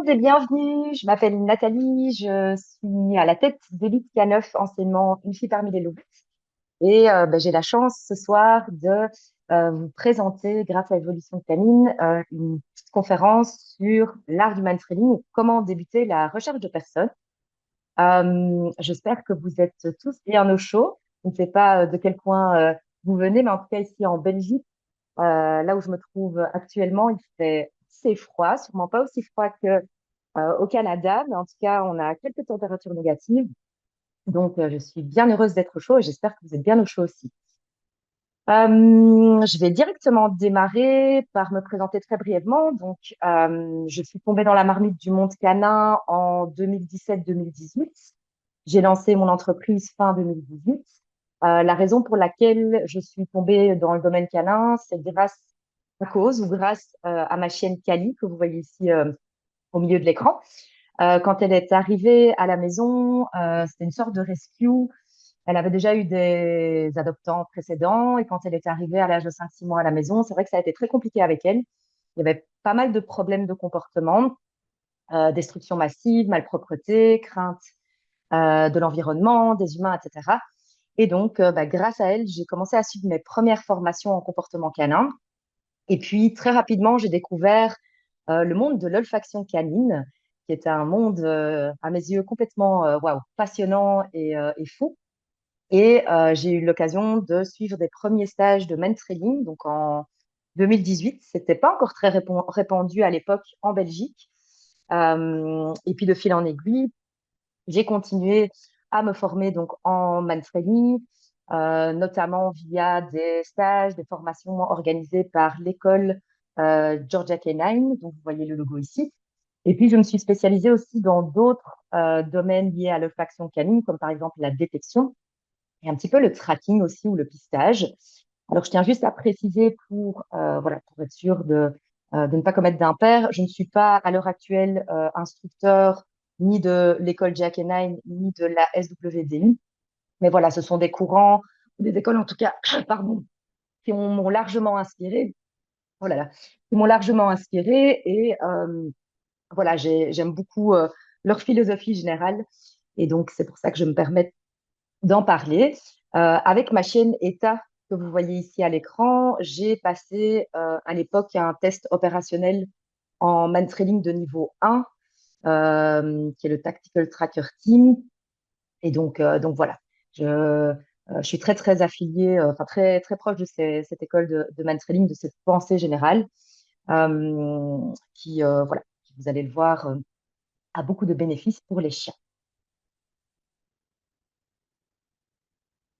et bienvenue. Je m'appelle Nathalie, je suis à la tête d'Elite K9, anciennement une fille parmi les loups. J'ai la chance ce soir de vous présenter, grâce à Evolution Canine, une petite conférence sur l'art du mindtraining et comment débuter la recherche de personnes. J'espère que vous êtes tous bien au chaud. Je ne sais pas de quel coin vous venez, mais en tout cas ici en Belgique, là où je me trouve actuellement, il fait assez froid, sûrement pas aussi froid que au Canada, mais en tout cas, on a quelques températures négatives. Donc, je suis bien heureuse d'être au chaud et j'espère que vous êtes bien au chaud aussi. Je vais directement démarrer par me présenter très brièvement. Donc, je suis tombée dans la marmite du monde canin en 2017-2018. J'ai lancé mon entreprise fin 2018. La raison pour laquelle je suis tombée dans le domaine canin, c'est grâce à cause ou grâce à ma chienne Cali, que vous voyez ici au milieu de l'écran. Quand elle est arrivée à la maison, c'était une sorte de rescue. Elle avait déjà eu des adoptants précédents et quand elle est arrivée à l'âge de 5-6 mois à la maison, c'est vrai que ça a été très compliqué avec elle. Il y avait pas mal de problèmes de comportement, destruction massive, malpropreté, crainte de l'environnement, des humains, etc. Et donc, grâce à elle, j'ai commencé à suivre mes premières formations en comportement canin. Et puis, très rapidement, j'ai découvert le monde de l'olfaction canine, qui est un monde, à mes yeux, complètement waouh, passionnant et fou. J'ai eu l'occasion de suivre des premiers stages de mentoring, donc en 2018. C'était pas encore très répandu à l'époque en Belgique. Et puis, de fil en aiguille, j'ai continué à me former donc en mentoring, notamment via des stages, des formations organisées par l'école Georgia Canine, dont vous voyez le logo ici. Et puis, je me suis spécialisée aussi dans d'autres domaines liés à l'olfaction canine, comme par exemple la détection et un petit peu le tracking aussi ou le pistage. Alors, je tiens juste à préciser voilà, pour être sûr de ne pas commettre d'impair, je ne suis pas à l'heure actuelle instructeur ni de l'école Jack Nine ni de la SWDU. Mais voilà, ce sont des courants, des écoles en tout cas, pardon, qui m'ont largement inspiré. Oh là là, qui m'ont largement inspiré voilà, j'aime beaucoup leur philosophie générale. Et donc, c'est pour ça que je me permets d'en parler. Avec ma chaîne ETA que vous voyez ici à l'écran, j'ai passé à l'époque un test opérationnel en man-trailing de niveau 1, qui est le Tactical Tracker Team. Et donc voilà, je suis très, très affiliée, enfin très, très proche de cette école de man-trailing, de cette pensée générale, voilà, qui, vous allez le voir, a beaucoup de bénéfices pour les chiens.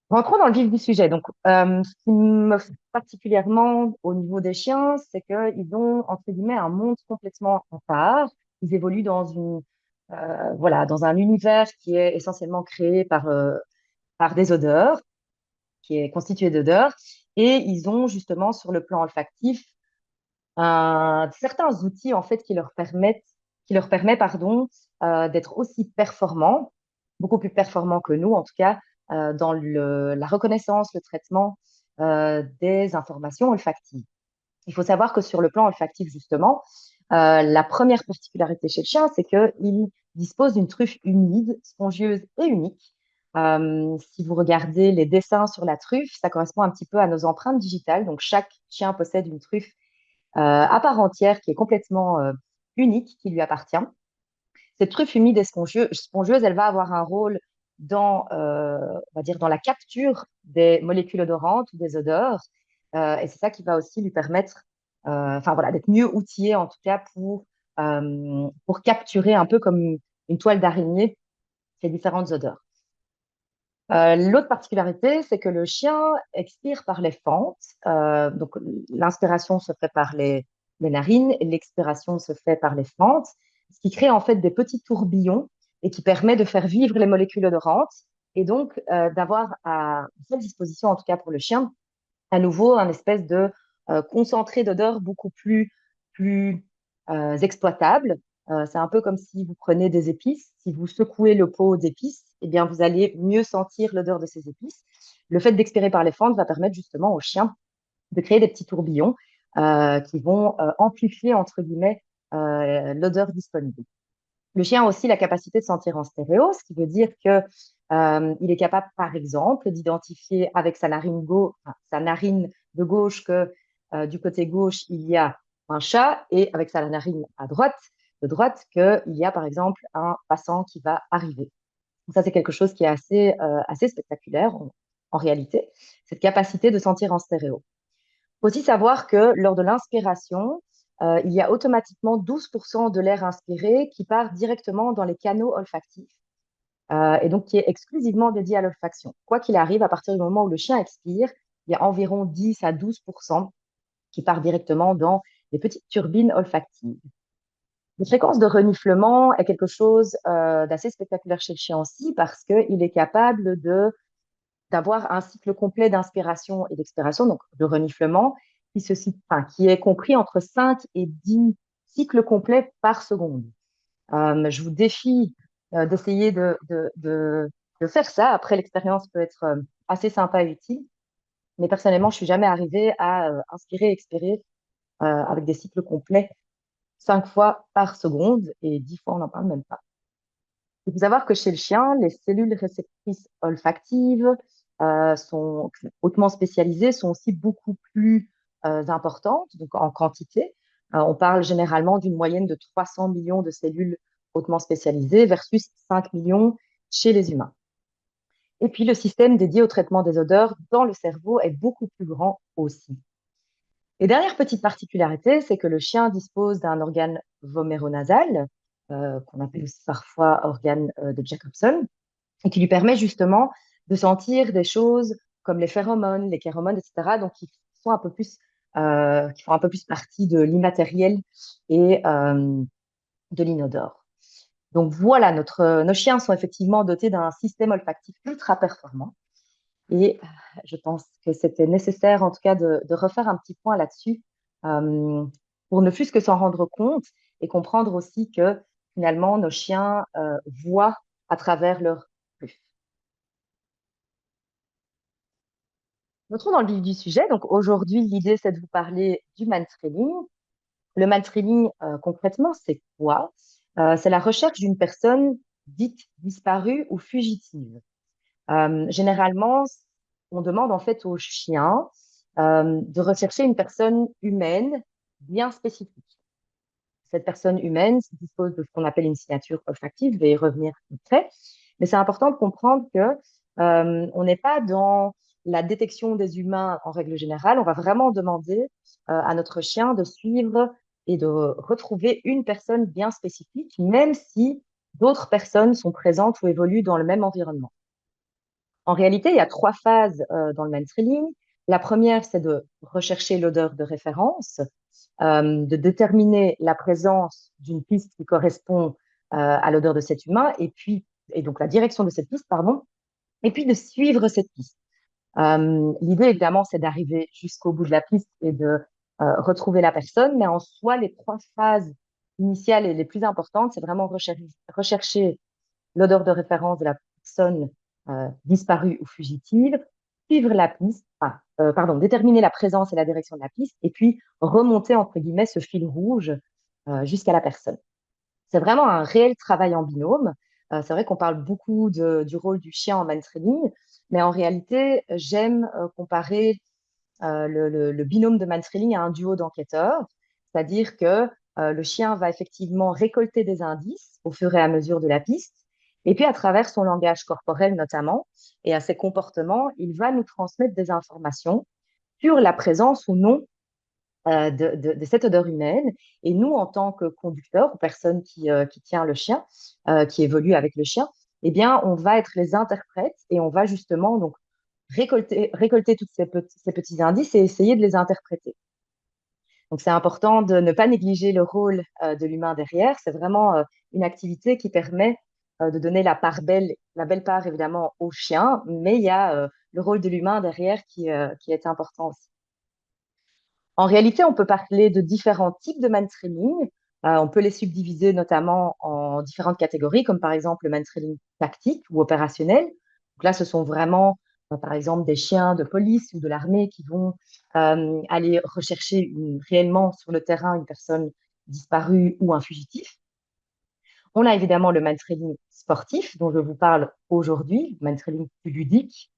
Rentrons dans le vif du sujet. Donc, ce qui me fait particulièrement au niveau des chiens, c'est qu'ils ont, entre guillemets, un monde complètement à part. Ils évoluent voilà, dans un univers qui est essentiellement créé par des odeurs, qui est constitué d'odeurs. Et ils ont justement, sur le plan olfactif, certains outils, en fait, qui leur permettent, pardon, d'être aussi performants, beaucoup plus performants que nous, en tout cas, dans la reconnaissance, le traitement des informations olfactives. Il faut savoir que sur le plan olfactif, justement, la première particularité chez le chien, c'est qu'il dispose d'une truffe humide, spongieuse et unique. Si vous regardez les dessins sur la truffe, ça correspond un petit peu à nos empreintes digitales. Donc, chaque chien possède une truffe à part entière qui est complètement unique, qui lui appartient. Cette truffe humide et spongieuse, elle va avoir un rôle on va dire, dans la capture des molécules odorantes ou des odeurs. Et c'est ça qui va aussi lui permettre, enfin voilà, d'être mieux outillé en tout cas pour capturer un peu comme une toile d'araignée ces différentes odeurs. L'autre particularité, c'est que le chien expire par les fentes. Donc, l'inspiration se fait par les narines et l'expiration se fait par les fentes, ce qui crée en fait des petits tourbillons et qui permet de faire vivre les molécules odorantes et donc d'avoir à sa disposition, en tout cas pour le chien, à nouveau un espèce de concentré d'odeur beaucoup plus exploitable. C'est un peu comme si vous prenez des épices. Si vous secouez le pot d'épices, eh bien, vous allez mieux sentir l'odeur de ces épices. Le fait d'expirer par les fentes va permettre justement au chien de créer des petits tourbillons qui vont amplifier, entre guillemets, l'odeur disponible. Le chien a aussi la capacité de sentir en stéréo, ce qui veut dire que il est capable, par exemple, d'identifier avec sa narine de gauche que du côté gauche, il y a un chat et avec sa narine de droite, qu'il y a, par exemple, un passant qui va arriver. Donc ça, c'est quelque chose qui est assez spectaculaire en réalité, cette capacité de sentir en stéréo. Il faut aussi savoir que lors de l'inspiration, il y a automatiquement 12% de l'air inspiré qui part directement dans les canaux olfactifs et donc qui est exclusivement dédié à l'olfaction. Quoi qu'il arrive, à partir du moment où le chien expire, il y a environ 10 à 12% qui part directement dans les petites turbines olfactives. La fréquence de reniflement est quelque chose d'assez spectaculaire chez le chien aussi parce qu'il est capable d'avoir un cycle complet d'inspiration et d'expiration, donc de reniflement, qui est compris entre 5 et 10 cycles complets par seconde. Je vous défie d'essayer de faire ça. Après, l'expérience peut être assez sympa et utile, mais personnellement, je suis jamais arrivée à inspirer et expirer avec des cycles complets 5 fois par seconde et 10 fois, on n'en parle même pas. Il faut savoir que chez le chien, les cellules réceptrices olfactives sont hautement spécialisées, sont aussi beaucoup plus importantes, donc en quantité. On parle généralement d'une moyenne de 300 millions de cellules hautement spécialisées versus 5 millions chez les humains. Et puis, le système dédié au traitement des odeurs dans le cerveau est beaucoup plus grand aussi. Et dernière petite particularité, c'est que le chien dispose d'un organe voméronasal, qu'on appelle aussi parfois organe de Jacobson, et qui lui permet justement de sentir des choses comme les phéromones, etc., donc sont un peu plus, qui font un peu plus partie de l'immatériel et de l'inodore. Donc voilà, nos chiens sont effectivement dotés d'un système olfactif ultra performant. Et je pense que c'était nécessaire, en tout cas, de refaire un petit point là-dessus euh, pour ne plus que s'en rendre compte et comprendre aussi que finalement, nos chiens voient à travers leur flux. Entrons dans le vif du sujet. Donc aujourd'hui, l'idée, c'est de vous parler du mantrailing. Le mantrailing, concrètement, c'est quoi? C'est la recherche d'une personne dite disparue ou fugitive. Généralement, on demande en fait aux chiens de rechercher une personne humaine bien spécifique. Cette personne humaine dispose de ce qu'on appelle une signature olfactive, je vais y revenir après. Mais c'est important de comprendre que on n'est pas dans la détection des humains en règle générale. On va vraiment demander à notre chien de suivre et de retrouver une personne bien spécifique, même si d'autres personnes sont présentes ou évoluent dans le même environnement. En réalité, il y a trois phases dans le mainstreaming. La première, c'est de rechercher l'odeur de référence, de déterminer la présence d'une piste qui correspond à l'odeur de cet humain, et donc la direction de cette piste, pardon, et puis de suivre cette piste. L'idée, évidemment, c'est d'arriver jusqu'au bout de la piste et de retrouver la personne, mais en soi, les trois phases initiales et les plus importantes, c'est vraiment rechercher l'odeur de référence de la personne disparue ou fugitive, suivre la piste, déterminer la présence et la direction de la piste, et puis remonter, entre guillemets, ce fil rouge jusqu'à la personne. C'est vraiment un réel travail en binôme. C'est vrai qu'on parle beaucoup du rôle du chien en mantrailing, mais en réalité, j'aime comparer le binôme de mantrailing à un duo d'enquêteurs, c'est-à-dire que le chien va effectivement récolter des indices au fur et à mesure de la piste, et puis à travers son langage corporel notamment, et à ses comportements, il va nous transmettre des informations sur la présence ou non de cette odeur humaine. Et nous, en tant que conducteurs ou personne qui tient le chien, qui évolue avec le chien, eh bien, on va être les interprètes et on va justement donc récolter tous ces petits indices et essayer de les interpréter. Donc, c'est important de ne pas négliger le rôle de l'humain derrière. C'est vraiment une activité qui permet de donner la belle part évidemment au chien, mais il y a le rôle de l'humain derrière qui est important aussi. En réalité, on peut parler de différents types de mainstreaming. On peut les subdiviser notamment en différentes catégories, comme par exemple le mainstreaming tactique ou opérationnel. Donc là, ce sont vraiment, par exemple, des chiens de police ou de l'armée qui vont aller rechercher réellement sur le terrain une personne disparue ou un fugitif. On a évidemment le mantrailing sportif dont je vous parle aujourd'hui, mantrailing plus ludique.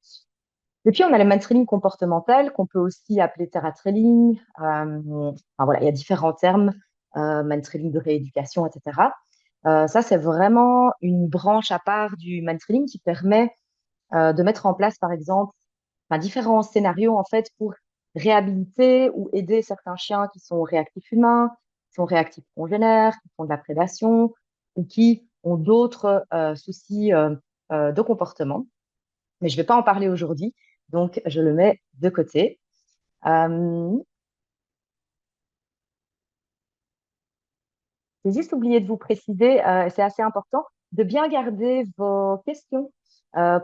Et puis, on a le mantrailing comportemental qu'on peut aussi appeler terratrailing. Enfin, voilà, il y a différents termes, mantrailing de rééducation, etc. Ça, c'est vraiment une branche à part du mantrailing qui permet de mettre en place, par exemple, enfin, différents scénarios en fait pour réhabiliter ou aider certains chiens qui sont réactifs humains, qui sont réactifs congénères, qui font de la prédation ou qui ont d'autres soucis de comportement. Mais je ne vais pas en parler aujourd'hui, donc je le mets de côté. Euh, j'ai juste oublié de vous préciser, c'est assez important, de bien garder vos questions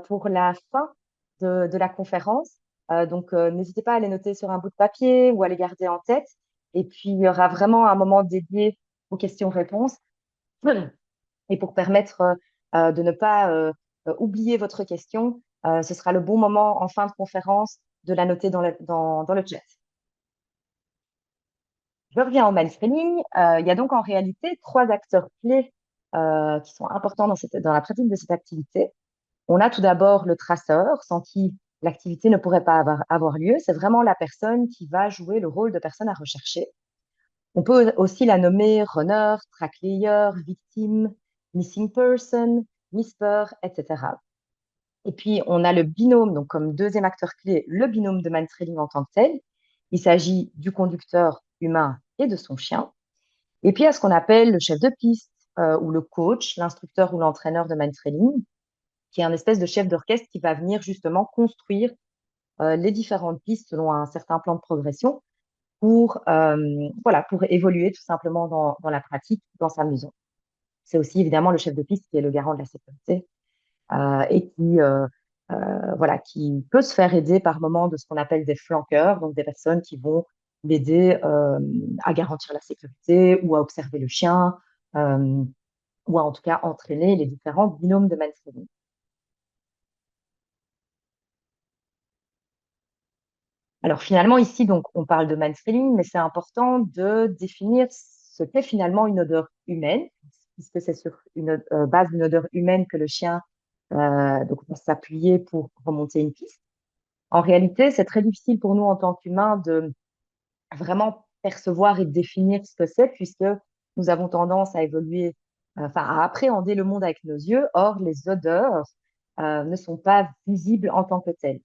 pour la fin de la conférence. Donc, n'hésitez pas à les noter sur un bout de papier ou à les garder en tête. Et puis, il y aura vraiment un moment dédié aux questions-réponses. Et pour permettre de ne pas oublier votre question, ce sera le bon moment en fin de conférence de la noter dans le chat. Je reviens au mansplaining. Il y a donc en réalité trois acteurs clés qui sont importants dans la pratique de cette activité. On a tout d'abord le traceur, sans qui l'activité ne pourrait pas avoir lieu. C'est vraiment la personne qui va jouer le rôle de personne à rechercher. On peut aussi la nommer runner, track layer, victime, missing person, whisper, etc. Et puis, on a le binôme, donc comme deuxième acteur clé, le binôme de mantrailing en tant que tel. Il s'agit du conducteur humain et de son chien. Et puis, il y a ce qu'on appelle le chef de piste ou le coach, l'instructeur ou l'entraîneur de mantrailing, qui est un espèce de chef d'orchestre qui va venir justement construire les différentes pistes selon un certain plan de progression pour évoluer tout simplement dans la pratique, dans sa maison. C'est aussi évidemment le chef de piste qui est le garant de la sécurité et qui peut se faire aider par moment de ce qu'on appelle des flanqueurs, donc des personnes qui vont l'aider à garantir la sécurité ou à observer le chien euh, ou à en tout cas entraîner les différents binômes de mansplaining. Alors finalement ici donc on parle de mansplaining, mais c'est important de définir ce qu'est finalement une odeur humaine, puisque c'est sur une base d'une odeur humaine que le chien donc va s'appuyer pour remonter une piste. En réalité, c'est très difficile pour nous en tant qu'humains de vraiment percevoir et définir ce que c'est, puisque nous avons tendance à évoluer, enfin à appréhender le monde avec nos yeux. Or, les odeurs ne sont pas visibles en tant que telles.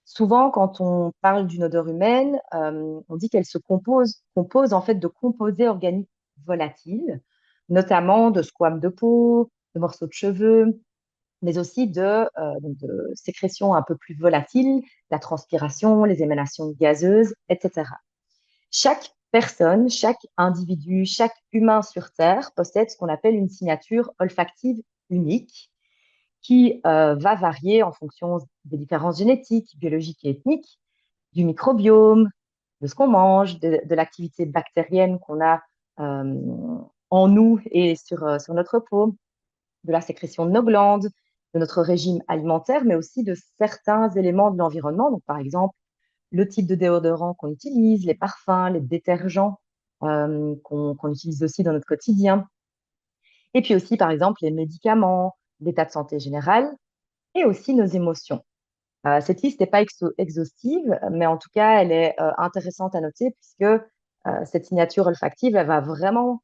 Souvent, quand on parle d'une odeur humaine, on dit qu'elle compose en fait de composés organiques volatiles, notamment de squames de peau, de morceaux de cheveux, mais aussi de sécrétions un peu plus volatiles, la transpiration, les émanations gazeuses, etc. Chaque personne, chaque individu, chaque humain sur Terre possède ce qu'on appelle une signature olfactive unique qui va varier en fonction des différences génétiques, biologiques et ethniques, du microbiome, de ce qu'on mange, de l'activité bactérienne qu'on a euh, en nous et sur notre peau, de la sécrétion de nos glandes, de notre régime alimentaire, mais aussi de certains éléments de l'environnement. Donc, par exemple, le type de déodorant qu'on utilise, les parfums, les détergents qu'on utilise aussi dans notre quotidien. Et puis aussi, par exemple, les médicaments, l'état de santé général et aussi nos émotions. Cette liste n'est pas exhaustive, mais en tout cas, elle est intéressante à noter puisque cette signature olfactive, elle va vraiment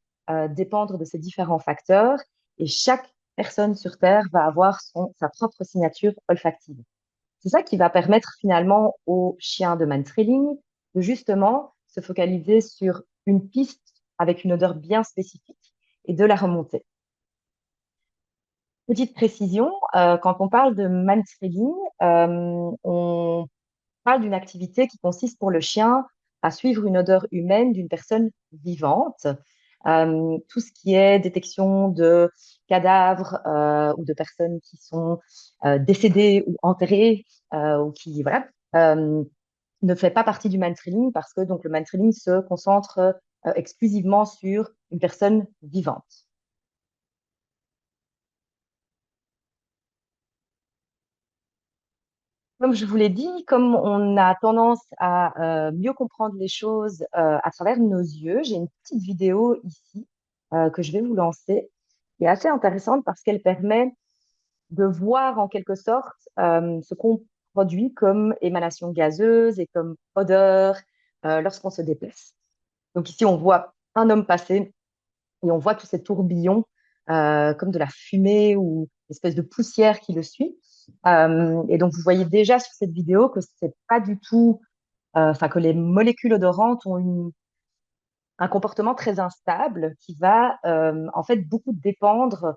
dépendre de ces différents facteurs et chaque personne sur Terre va avoir sa propre signature olfactive. C'est ça qui va permettre finalement aux chiens de mantrailing de justement se focaliser sur une piste avec une odeur bien spécifique et de la remonter. Petite précision, quand on parle de manspreading, on parle d'une activité qui consiste pour le chien à suivre une odeur humaine d'une personne vivante. Tout ce qui est détection de cadavres ou de personnes qui sont décédées ou enterrées ou qui voilà ne fait pas partie du manspreading parce que donc le manspreading se concentre exclusivement sur une personne vivante. Comme je vous l'ai dit, comme on a tendance à mieux comprendre les choses à travers nos yeux, j'ai une petite vidéo ici que je vais vous lancer qui est assez intéressante parce qu'elle permet de voir en quelque sorte ce qu'on produit comme émanation gazeuse et comme odeur lorsqu'on se déplace. Donc ici, on voit un homme passer et on voit tous ces tourbillons comme de la fumée ou une espèce de poussière qui le suit. Et donc, vous voyez déjà sur cette vidéo que c'est pas du tout, enfin, que les molécules odorantes ont un comportement très instable qui va en fait beaucoup dépendre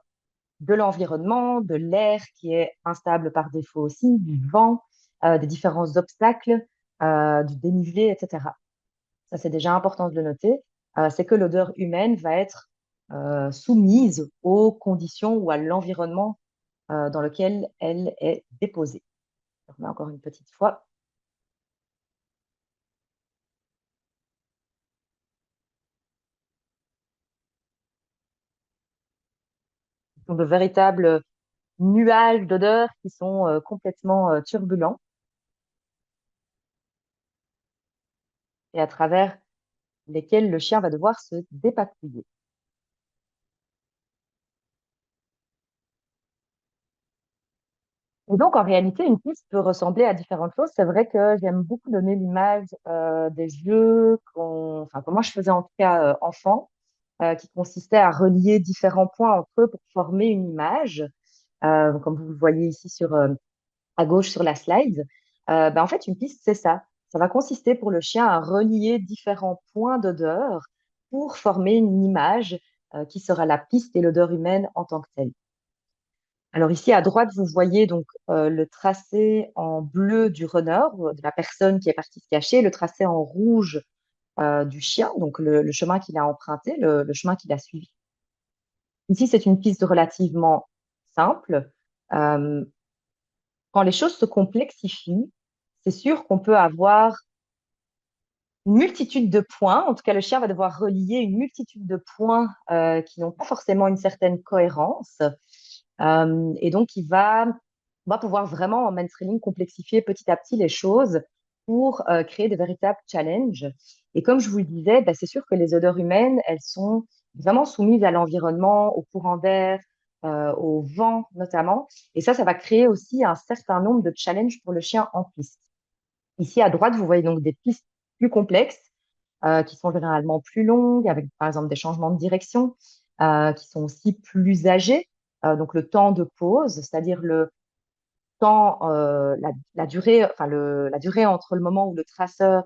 de l'environnement, de l'air qui est instable par défaut aussi, du vent, des différents obstacles, du dénivelé, etc. Ça, c'est déjà important de le noter. C'est que l'odeur humaine va être soumise aux conditions ou à l'environnement dans lequel elle est déposée. Je remets encore une petite fois. Ce sont de véritables nuages d'odeurs qui sont complètement turbulents et à travers lesquels le chien va devoir se dépatouiller. Et donc, en réalité, une piste peut ressembler à différentes choses. C'est vrai que j'aime beaucoup donner l'image des jeux enfin, que moi je faisais en tout cas enfant, qui consistait à relier différents points entre eux pour former une image, comme vous le voyez ici à gauche sur la slide. Ben, en fait, une piste, c'est ça. Ça va consister pour le chien à relier différents points d'odeur pour former une image qui sera la piste et l'odeur humaine en tant que telle. Alors ici, à droite, vous voyez donc le tracé en bleu du runner, de la personne qui est partie se cacher, le tracé en rouge du chien, donc le chemin qu'il a emprunté, le chemin qu'il a suivi. Ici, c'est une piste relativement simple. Euh, Quand les choses se complexifient, c'est sûr qu'on peut avoir une multitude de points. En tout cas, le chien va devoir relier une multitude de points qui n'ont pas forcément une certaine cohérence. Et donc, va pouvoir vraiment en mainstreaming complexifier petit à petit les choses pour créer des véritables challenges. Et comme je vous le disais, bah, c'est sûr que les odeurs humaines, elles sont vraiment soumises à l'environnement, au courant d'air, au vent notamment. Et ça va créer aussi un certain nombre de challenges pour le chien en piste. Ici, à droite, vous voyez donc des pistes plus complexes qui sont généralement plus longues, avec par exemple des changements de direction, qui sont aussi plus âgés. Donc le temps de pause, c'est-à-dire le temps, la durée, enfin la durée entre le moment où le traceur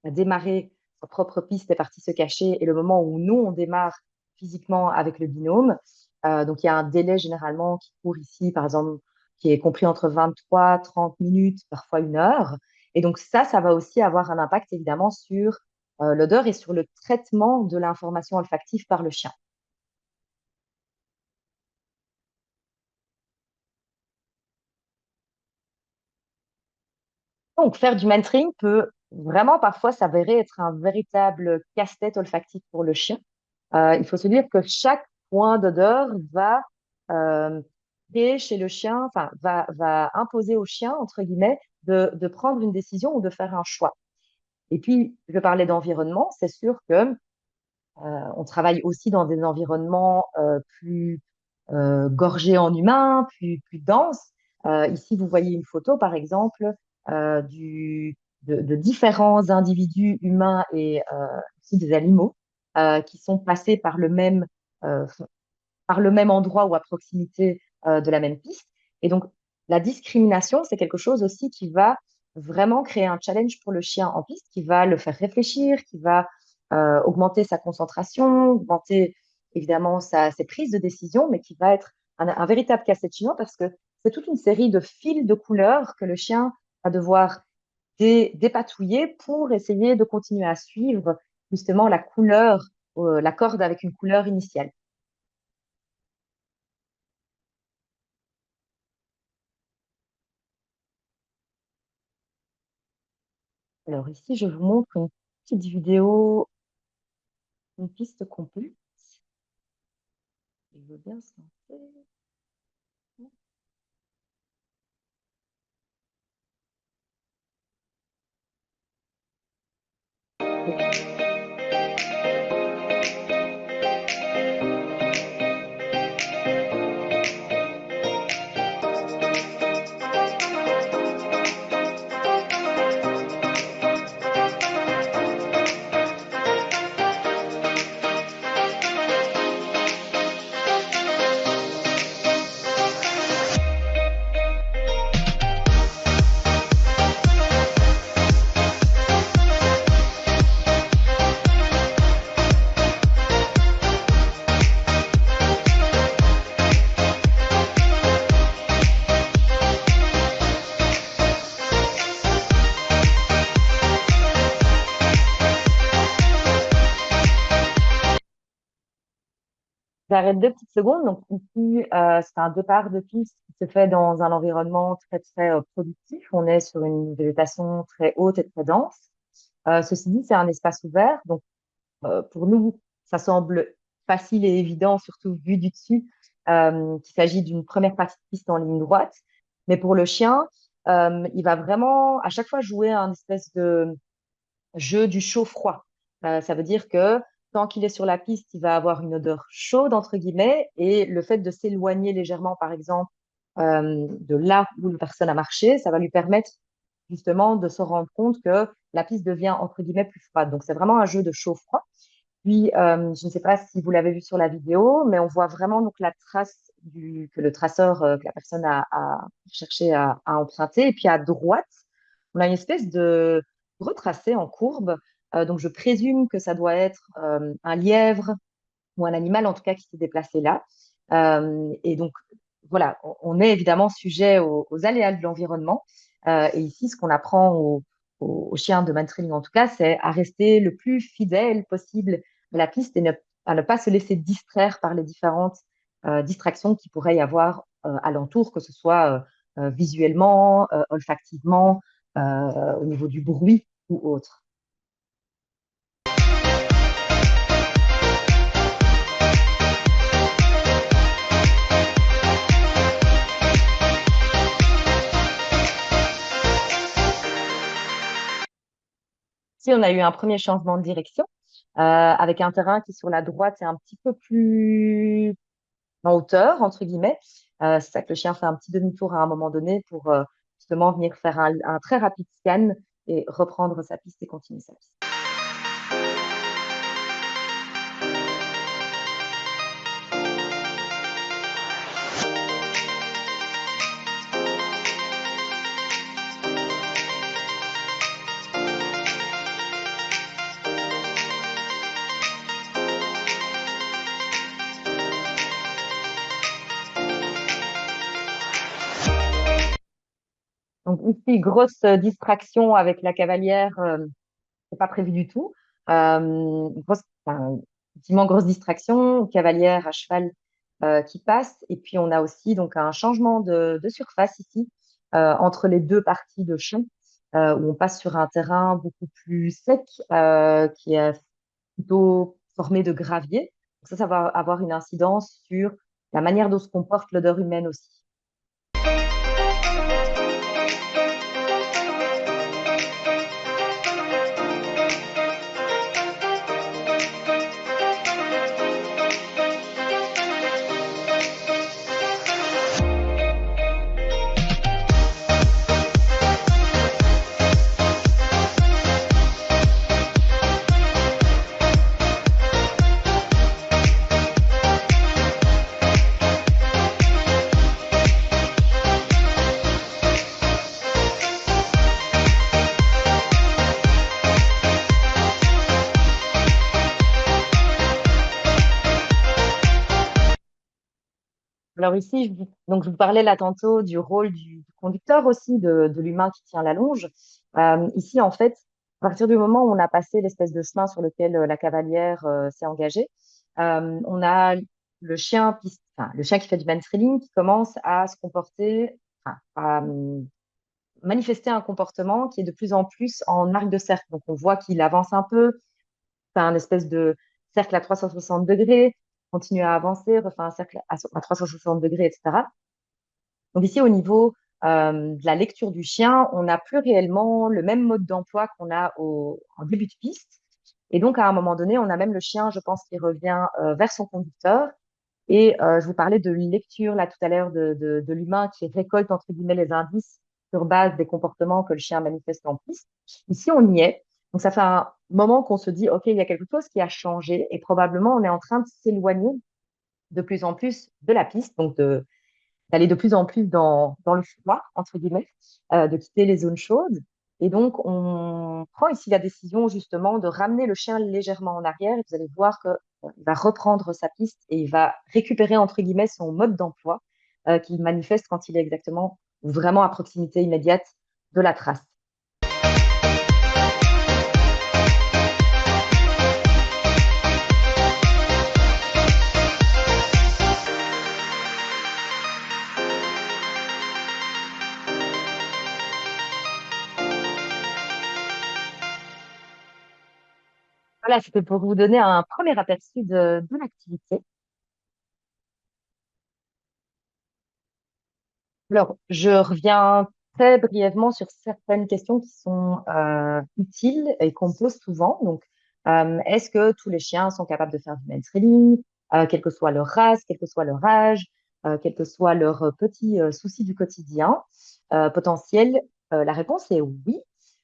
a démarré sa propre piste, est parti se cacher, et le moment où nous, on démarre physiquement avec le binôme. Donc il y a un délai généralement qui court ici, par exemple, qui est compris entre 23, 30 minutes, parfois une heure. Et donc ça va aussi avoir un impact évidemment sur l'odeur et sur le traitement de l'information olfactive par le chien. Donc faire du mentoring peut vraiment parfois s'avérer être un véritable casse-tête olfactif pour le chien. Il faut se dire que chaque point d'odeur va euh, créer chez le chien, enfin, va imposer au chien, entre guillemets, de prendre une décision ou de faire un choix. Et puis, je parlais d'environnement, c'est sûr que on travaille aussi dans des environnements plus gorgés en humains, plus denses. Ici, vous voyez une photo, par exemple, de différents individus humains et aussi des animaux qui sont passés euh, par le même endroit ou à proximité de la même piste. Et donc, la discrimination, c'est quelque chose aussi qui va vraiment créer un challenge pour le chien en piste, qui va le faire réfléchir, qui va augmenter sa concentration, augmenter évidemment ses prises de décision, mais qui va être un véritable casse-tête chinois parce que c'est toute une série de fils de couleurs que le chien va devoir dépatouiller pour essayer de continuer à suivre justement la couleur, la corde avec une couleur initiale. Alors ici, je vous montre une petite vidéo, une piste complète. Je veux bien se lancer. J'arrête 2 petites secondes. Donc ici, c'est un départ de piste qui se fait dans un environnement très, très productif. On est sur une végétation très haute et très dense. Ceci dit, c'est un espace ouvert. Donc, pour nous, ça semble facile et évident, surtout vu du dessus, qu'il s'agit d'une première partie de piste en ligne droite. Mais pour le chien, il va vraiment à chaque fois jouer un espèce de jeu du chaud-froid. Ça veut dire que tant qu'il est sur la piste, il va avoir une odeur chaude, entre guillemets, et le fait de s'éloigner légèrement, par exemple, de là où la personne a marché, ça va lui permettre justement de se rendre compte que la piste devient, entre guillemets, plus froide. Donc, c'est vraiment un jeu de chaud-froid. Puis, je ne sais pas si vous l'avez vu sur la vidéo, mais on voit vraiment donc la trace que le traceur, que la personne a cherché à emprunter. Et puis à droite, on a une espèce de retracé en courbe. Donc, je présume que ça doit être un lièvre ou un animal, en tout cas, qui s'est déplacé là. Et donc, voilà, on est évidemment sujet aux aléas de l'environnement. Et ici, ce qu'on apprend aux chiens de mantrailing, en tout cas, c'est à rester le plus fidèle possible à la piste et à ne pas se laisser distraire par les différentes distractions qu'il pourrait y avoir alentour, que ce soit visuellement, olfactivement, au niveau du bruit ou autre. Si on a eu un premier changement de direction, avec un terrain qui sur la droite est un petit peu plus en hauteur, entre guillemets. C'est ça que le chien fait un petit demi-tour à un moment donné pour justement venir faire un très rapide scan et reprendre sa piste et continuer sa piste. Donc ici, grosse distraction avec la cavalière, c'est pas prévu du tout. Effectivement, grosse distraction, cavalière à cheval qui passe. Et puis on a aussi donc un changement de surface ici entre les deux parties de champ, où on passe sur un terrain beaucoup plus sec, qui est plutôt formé de gravier. Donc ça va avoir une incidence sur la manière dont se comporte l'odeur humaine aussi. Alors ici, donc je vous parlais là tantôt du rôle du conducteur aussi, de l'humain qui tient la longe. Ici, en fait, à partir du moment où on a passé l'espèce de chemin sur lequel la cavalière s'est engagée, on a le chien qui fait du manspreading qui commence à se comporter, enfin, à manifester un comportement qui est de plus en plus en arc de cercle. Donc on voit qu'il avance un peu, fait un espèce de cercle à 360 degrés, continue à avancer, refait un cercle à 360 degrés, etc. Donc ici, au niveau de la lecture du chien, on n'a plus réellement le même mode d'emploi qu'on a en début de piste. Et donc, à un moment donné, on a même le chien, je pense, qui revient vers son conducteur. Et je vous parlais de lecture là tout à l'heure de l'humain qui récolte, entre guillemets, les indices sur base des comportements que le chien manifeste en piste. Ici, on y est. Donc, ça fait un moment qu'on se dit, OK, il y a quelque chose qui a changé et probablement on est en train de s'éloigner de plus en plus de la piste, donc d'aller de plus en plus dans le froid, entre guillemets, de quitter les zones chaudes. Et donc, on prend ici la décision justement de ramener le chien légèrement en arrière. Et vous allez voir qu'il va reprendre sa piste et il va récupérer, entre guillemets, son mode d'emploi qu'il manifeste quand il est exactement vraiment à proximité immédiate de la trace. Voilà, c'était pour vous donner un premier aperçu de l'activité. Alors, je reviens très brièvement sur certaines questions qui sont utiles et qu'on pose souvent. Donc, est-ce que tous les chiens sont capables de faire du manspreading, quelle que soit leur race, quel que soit leur âge, quels que soient leurs petits soucis du quotidien potentiels? La réponse est oui.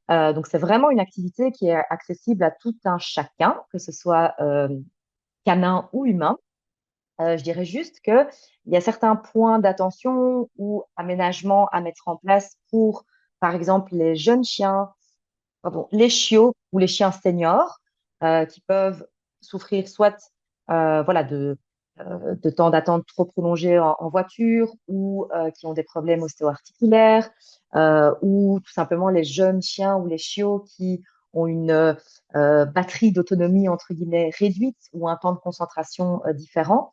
Donc, c'est vraiment une activité qui est accessible à tout un chacun, que ce soit canin ou humain. Je dirais juste qu'il y a certains points d'attention ou aménagements à mettre en place pour, par exemple, les jeunes chiens, pardon, les chiots ou les chiens seniors qui peuvent souffrir soit voilà, de temps d'attente trop prolongé en voiture ou qui ont des problèmes ostéo-articulaires ou tout simplement les jeunes chiens ou les chiots qui ont une batterie d'autonomie entre guillemets réduite ou un temps de concentration différent.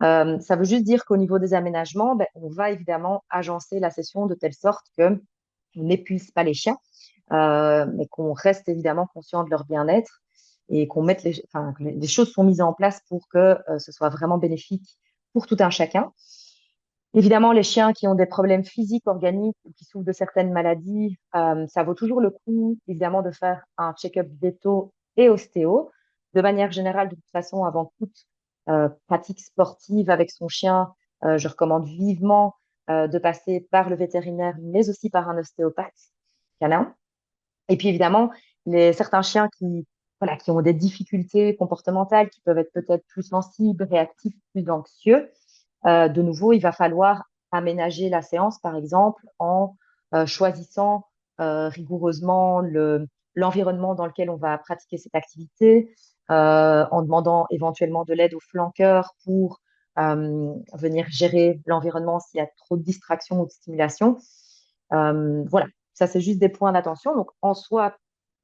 Ça veut juste dire qu'au niveau des aménagements, ben, on va évidemment agencer la session de telle sorte que on n'épuise pas les chiens, mais qu'on reste évidemment conscient de leur bien-être et qu'on mette enfin, que les choses sont mises en place pour que ce soit vraiment bénéfique pour tout un chacun. Évidemment, les chiens qui ont des problèmes physiques, organiques ou qui souffrent de certaines maladies, ça vaut toujours le coup, évidemment, de faire un check-up véto et ostéo. De manière générale, de toute façon, avant toute pratique sportive avec son chien, je recommande vivement de passer par le vétérinaire, mais aussi par un ostéopathe canin. Et puis évidemment, certains chiens voilà, qui ont des difficultés comportementales, qui peuvent être peut-être plus sensibles, réactifs, plus anxieux, de nouveau, il va falloir aménager la séance, par exemple, en choisissant rigoureusement l'environnement dans lequel on va pratiquer cette activité, en demandant éventuellement de l'aide aux flanqueurs pour venir gérer l'environnement s'il y a trop de distractions ou de stimulation. Voilà, ça c'est juste des points d'attention. Donc en soi,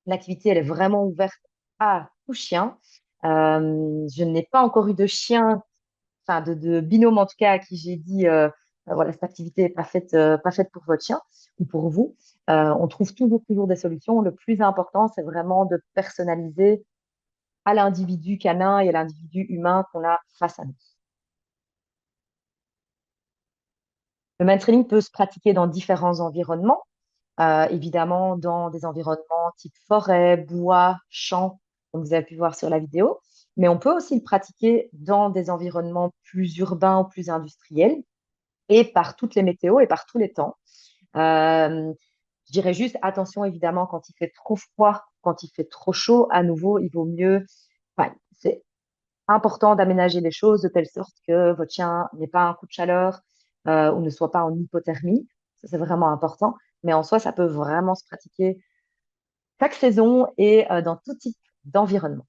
l'activité elle est vraiment ouverte à tout chien. Je n'ai pas encore eu de chien, enfin de binôme en tout cas à qui j'ai dit voilà, cette activité n'est pas faite pour votre chien ou pour vous. On trouve toujours des solutions. Le plus important, c'est vraiment de personnaliser à l'individu canin et à l'individu humain qu'on a face à nous. Le main-training peut se pratiquer dans différents environnements, évidemment dans des environnements type forêt, bois, champs, comme vous avez pu voir sur la vidéo, mais on peut aussi le pratiquer dans des environnements plus urbains ou plus industriels et par toutes les météos et par tous les temps. Euh, je dirais juste attention évidemment quand il fait trop froid, quand il fait trop chaud, à nouveau, il vaut mieux, enfin, c'est important d'aménager les choses de telle sorte que votre chien n'ait pas un coup de chaleur ou ne soit pas en hypothermie. Ça, c'est vraiment important. Mais en soi, ça peut vraiment se pratiquer chaque saison et dans tout type d'environnement.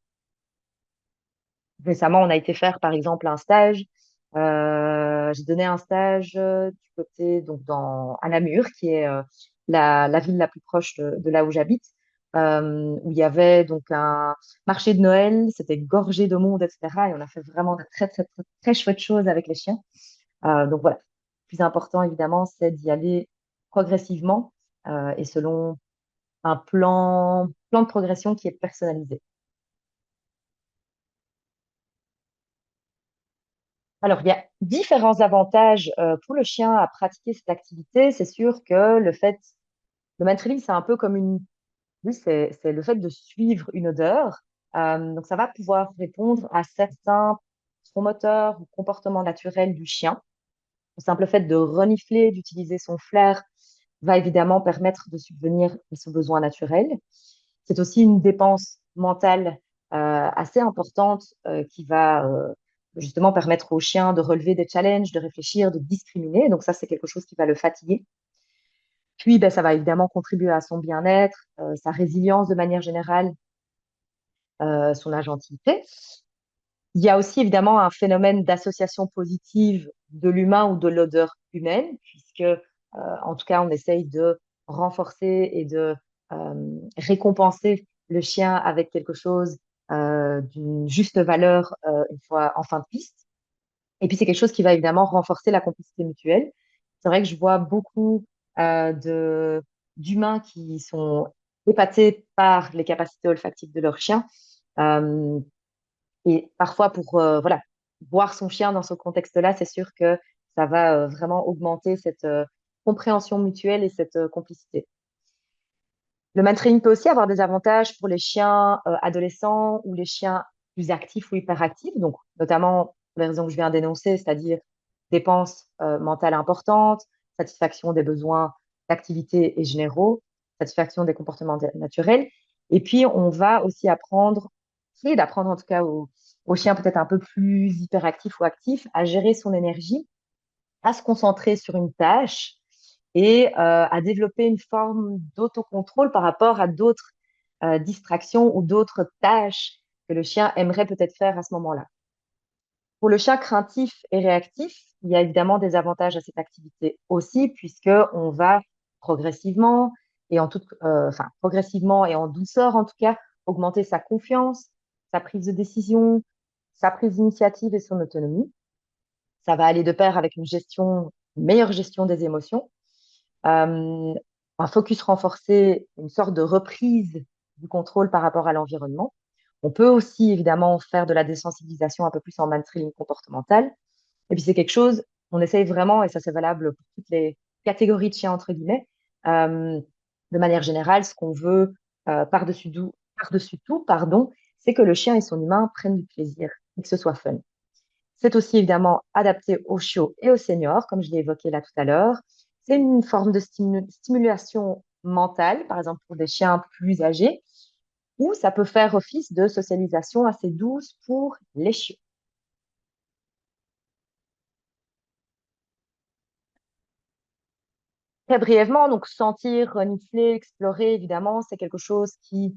Récemment, on a été faire, par exemple, un stage. J'ai donné un stage du côté, donc à Namur, qui est la ville la plus proche de là où j'habite, où il y avait donc un marché de Noël. C'était gorgé de monde, etc. Et on a fait vraiment de très chouettes choses avec les chiens. Donc voilà. Le plus important, évidemment, c'est d'y aller progressivement et selon un plan de progression qui est personnalisé. Alors, il y a différents avantages pour le chien à pratiquer cette activité. C'est sûr que le mantrailing, c'est un peu comme oui, c'est le fait de suivre une odeur. Donc, ça va pouvoir répondre à certains promoteurs ou comportements naturels du chien. Le simple fait de renifler, d'utiliser son flair, va évidemment permettre de subvenir à ce besoin naturel. C'est aussi une dépense mentale assez importante qui va justement permettre au chien de relever des challenges, de réfléchir, de discriminer. Donc ça, c'est quelque chose qui va le fatiguer. Puis, ben, ça va évidemment contribuer à son bien-être, sa résilience de manière générale, son agentivité. Il y a aussi évidemment un phénomène d'association positive de l'humain ou de l'odeur humaine, puisque en tout cas, on essaye de renforcer et de récompenser le chien avec quelque chose d'une juste valeur une fois en fin de piste. Et puis, c'est quelque chose qui va évidemment renforcer la complicité mutuelle. C'est vrai que je vois beaucoup d'humains qui sont épatés par les capacités olfactives de leur chien Euh, et parfois, pour voilà, voir son chien dans ce contexte-là, c'est sûr que ça va vraiment augmenter cette compréhension mutuelle et cette complicité. Le man-training peut aussi avoir des avantages pour les chiens adolescents ou les chiens plus actifs ou hyperactifs, donc notamment pour les raisons que je viens d'énoncer, c'est-à-dire dépenses mentales importantes, satisfaction des besoins d'activité et généraux, satisfaction des comportements naturels. Et puis, on va aussi apprendre, essayer d'apprendre en tout cas aux chiens peut-être un peu plus hyperactifs ou actifs, à gérer son énergie, à se concentrer sur une tâche et à développer une forme d'autocontrôle par rapport à d'autres distractions ou d'autres tâches que le chien aimerait peut-être faire à ce moment-là. Pour le chien craintif et réactif, il y a évidemment des avantages à cette activité aussi, puisque on va progressivement progressivement et en douceur en tout cas, augmenter sa confiance, sa prise de décision, sa prise d'initiative et son autonomie. Ça va aller de pair avec une meilleure gestion des émotions, euh, un focus renforcé, une sorte de reprise du contrôle par rapport à l'environnement. On peut aussi évidemment faire de la désensibilisation un peu plus en mainstream comportemental. Et puis c'est quelque chose, on essaye vraiment, et ça c'est valable pour toutes les catégories de chiens entre guillemets, euh, de manière générale, ce qu'on veut par-dessus tout, pardon, c'est que le chien et son humain prennent du plaisir et que ce soit fun. C'est aussi évidemment adapté aux chiots et aux seniors, comme je l'ai évoqué là tout à l'heure. C'est une forme de stimulation mentale, par exemple pour des chiens plus âgés, ou ça peut faire office de socialisation assez douce pour les chiots. Très brièvement, donc sentir, renifler, explorer, évidemment, c'est quelque chose qui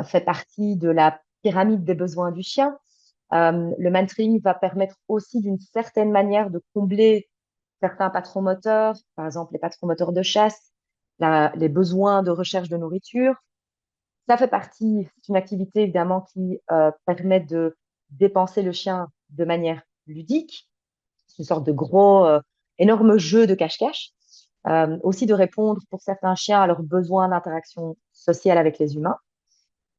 fait partie de la pyramide des besoins du chien. Le mentoring va permettre aussi d'une certaine manière de combler certains patrons moteurs, par exemple les patrons moteurs de chasse, les besoins de recherche de nourriture. Ça fait partie, c'est une activité évidemment qui permet de dépenser le chien de manière ludique. C'est une sorte de gros, énorme jeu de cache-cache. Aussi de répondre pour certains chiens à leurs besoins d'interaction sociale avec les humains.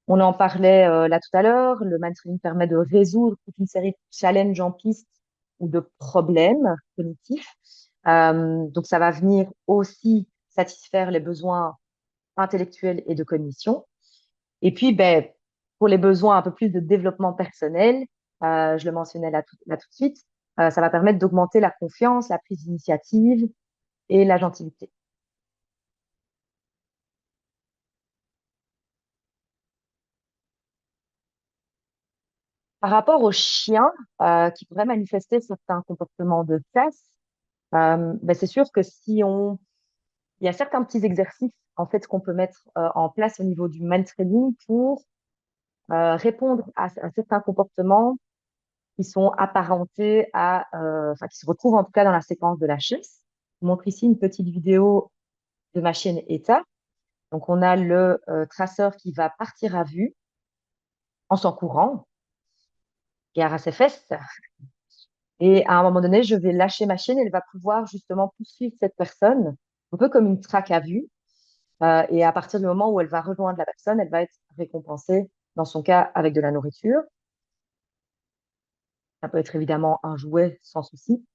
On en parlait là tout à l'heure, le mentoring permet de résoudre toute une série de challenges en piste ou de problèmes cognitifs. Donc ça va venir aussi satisfaire les besoins intellectuels et de cognition. Et puis, ben, pour les besoins un peu plus de développement personnel, je le mentionnais là tout de suite, ça va permettre d'augmenter la confiance, la prise d'initiative et la gentilité. Par rapport aux chiens qui pourraient manifester certains comportements de casse, ben, c'est sûr que il y a certains petits exercices en fait qu'on peut mettre en place au niveau du mind training pour répondre à certains comportements qui sont apparentés qui se retrouvent en tout cas dans la séquence de la chasse. Je vous montre ici une petite vidéo de ma chienne ETA. Donc, on a le traceur qui va partir à vue en s'en courant, gare à ses fesses. Et à un moment donné, je vais lâcher ma chienne, elle va pouvoir justement poursuivre cette personne, un peu comme une traque à vue. Et à partir du moment où elle va rejoindre la personne, elle va être récompensée, dans son cas, avec de la nourriture. Ça peut être évidemment un jouet sans souci.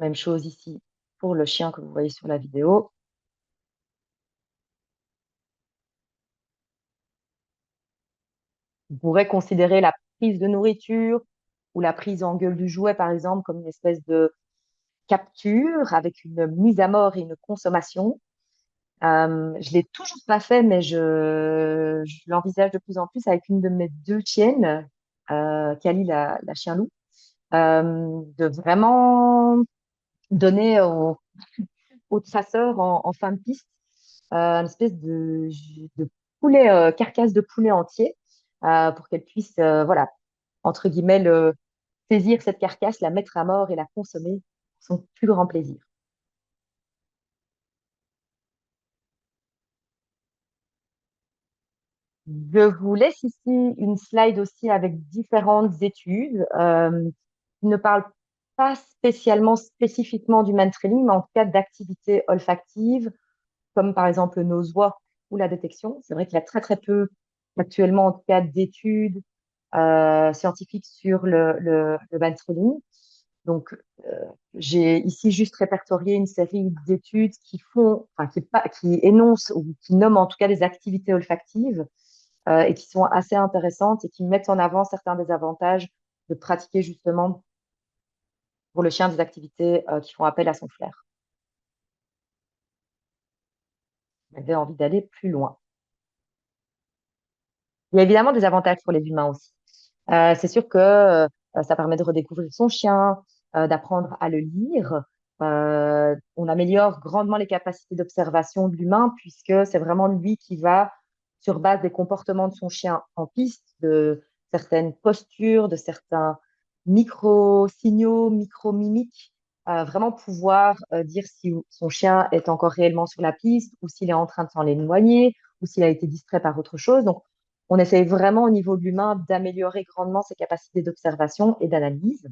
Même chose ici pour le chien que vous voyez sur la vidéo. Vous pourrez considérer la prise de nourriture ou la prise en gueule du jouet, par exemple, comme une espèce de capture avec une mise à mort et une consommation. Je l'ai toujours pas fait, mais je l'envisage de plus en plus avec une de mes deux chiennes, Kali, la chien loup, de vraiment donner au chasseur en fin de piste une espèce de poulet, carcasse de poulet entier, pour qu'elle puisse, voilà, entre guillemets, saisir cette carcasse, la mettre à mort et la consommer pour son plus grand plaisir. Je vous laisse ici une slide aussi avec différentes études qui ne parlent pas spécifiquement du man training, mais en tout cas d'activités olfactives, comme par exemple le nose work ou la détection. C'est vrai qu'il y a très très peu actuellement, en tout cas, d'études scientifiques sur le manspreading. Donc, j'ai ici juste répertorié une série d'études qui font, enfin, qui énoncent ou qui nomment en tout cas des activités olfactives et qui sont assez intéressantes et qui mettent en avant certains des avantages de pratiquer justement pour le chien des activités qui font appel à son flair. J'avais envie d'aller plus loin. Il y a évidemment des avantages pour les humains aussi. C'est sûr que ça permet de redécouvrir son chien, d'apprendre à le lire. On améliore grandement les capacités d'observation de l'humain puisque c'est vraiment lui qui va, sur base des comportements de son chien en piste, de certaines postures, de certains micro-signaux, micro-mimiques, vraiment pouvoir dire si son chien est encore réellement sur la piste ou s'il est en train de s'en éloigner ou s'il a été distrait par autre chose. Donc, on essaye vraiment au niveau de l'humain d'améliorer grandement ses capacités d'observation et d'analyse.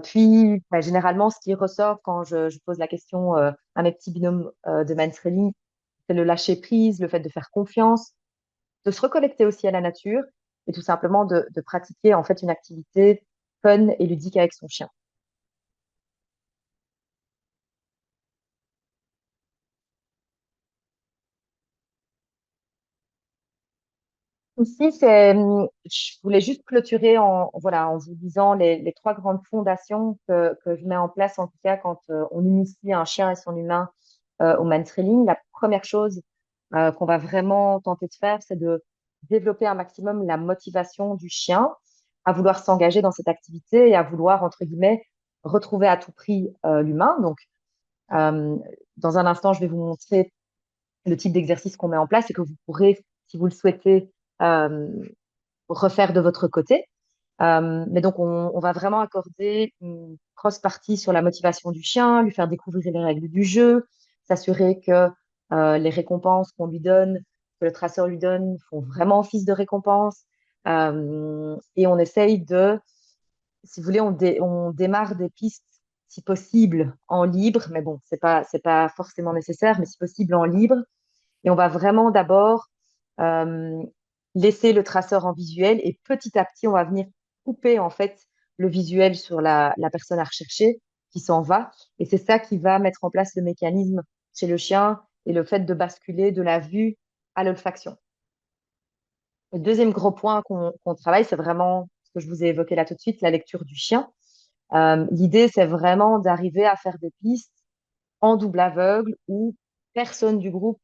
Puis, bah, généralement, ce qui ressort quand je pose la question à mes petits binômes de manspreading, c'est le lâcher prise, le fait de faire confiance, de se reconnecter aussi à la nature et tout simplement de pratiquer en fait une activité fun et ludique avec son chien. Ici, je voulais juste clôturer voilà, en vous disant les trois grandes fondations que je mets en place, en tout cas, quand on initie un chien et son humain au mantrailing. La première chose qu'on va vraiment tenter de faire, c'est de développer un maximum la motivation du chien à vouloir s'engager dans cette activité et à vouloir, entre guillemets, retrouver à tout prix l'humain. Donc, euh, dans un instant, je vais vous montrer le type d'exercice qu'on met en place et que vous pourrez, si vous le souhaitez, euh, refaire de votre côté. Mais donc, on va vraiment accorder une grosse partie sur la motivation du chien, lui faire découvrir les règles du jeu, s'assurer que les récompenses qu'on lui donne, que le traceur lui donne, font vraiment office de récompense. Et on essaye de, si vous voulez, on démarre des pistes, si possible, en libre, mais bon, c'est pas forcément nécessaire, mais si possible en libre. Et on va vraiment d'abord euh, laisser le traceur en visuel et petit à petit, on va venir couper en fait le visuel sur la personne à rechercher qui s'en va. Et c'est ça qui va mettre en place le mécanisme chez le chien et le fait de basculer de la vue à l'olfaction. Le deuxième gros point qu'on travaille, c'est vraiment ce que je vous ai évoqué là tout de suite, la lecture du chien. L'idée, c'est vraiment d'arriver à faire des pistes en double aveugle où personne du groupe,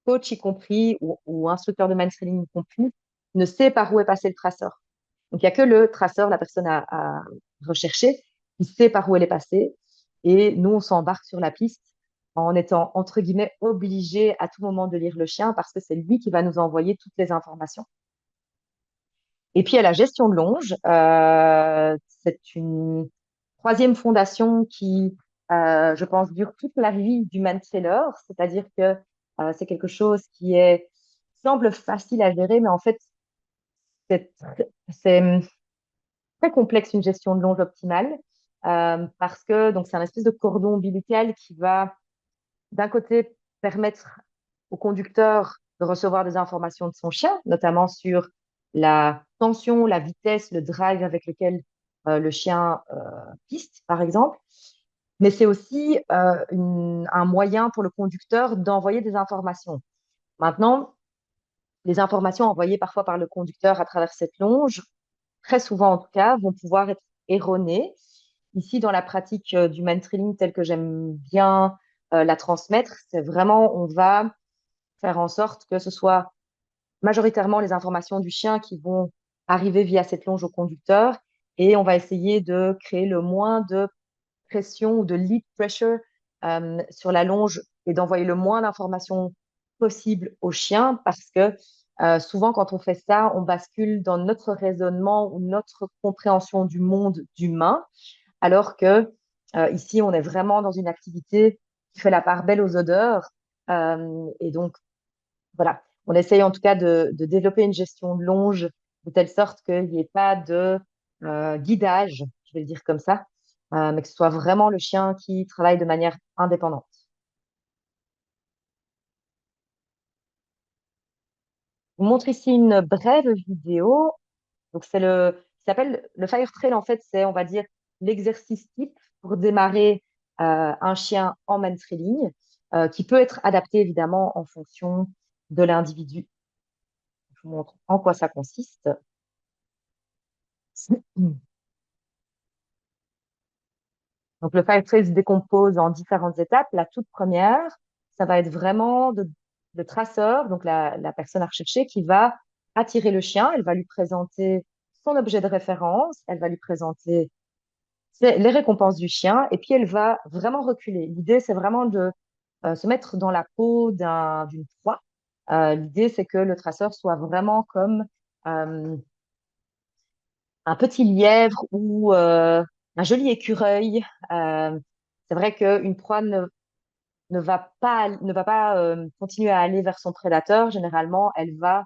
coach y compris, ou instructeur de manspreading y compris, ne sait par où est passé le traceur. Donc, il n'y a que le traceur, la personne à rechercher, qui sait par où elle est passée. Et nous, on s'embarque sur la piste en étant, entre guillemets, obligé à tout moment de lire le chien parce que c'est lui qui va nous envoyer toutes les informations. Et puis, à la gestion de longe, c'est une troisième fondation qui, je pense, dure toute la vie du man-trailer, c'est-à-dire que c'est quelque chose qui semble facile à gérer, mais en fait, c'est très complexe une gestion de longe optimale parce que donc c'est un espèce de cordon ombilical qui va d'un côté permettre au conducteur de recevoir des informations de son chien, notamment sur la tension, la vitesse, le drive avec lequel le chien piste, par exemple. Mais c'est aussi un moyen pour le conducteur d'envoyer des informations. Maintenant, les informations envoyées parfois par le conducteur à travers cette longe, très souvent en tout cas, vont pouvoir être erronées. Ici, dans la pratique du man-trailing telle que j'aime bien la transmettre, c'est vraiment, on va faire en sorte que ce soit majoritairement les informations du chien qui vont arriver via cette longe au conducteur et on va essayer de créer le moins de pression ou de lead pressure sur la longe et d'envoyer le moins d'informations possible au chien parce que souvent quand on fait ça, on bascule dans notre raisonnement ou notre compréhension du monde d'humain alors que ici, on est vraiment dans une activité qui fait la part belle aux odeurs. Et donc, voilà, on essaye en tout cas de développer une gestion de longe de telle sorte qu'il n'y ait pas de guidage, je vais le dire comme ça, mais que ce soit vraiment le chien qui travaille de manière indépendante. vous montre ici une brève vidéo. Donc, ça s'appelle le Fire Trail, en fait, c'est, on va dire, l'exercice type pour démarrer un chien en mantrailing, qui peut être adapté évidemment en fonction de l'individu. Je vous montre en quoi ça consiste. Donc, le Fire Trail se décompose en différentes étapes. La toute première, ça va être vraiment le traceur, donc la personne à rechercher, qui va attirer le chien. Elle va lui présenter son objet de référence, elle va lui présenter les récompenses du chien, et puis elle va vraiment reculer. L'idée, c'est vraiment de se mettre dans la peau d'une proie. L'idée, c'est que le traceur soit vraiment comme euh, un petit lièvre ou un joli écureuil. Euh, c'est vrai qu'une proie ne va pas continuer à aller vers son prédateur. Généralement, elle va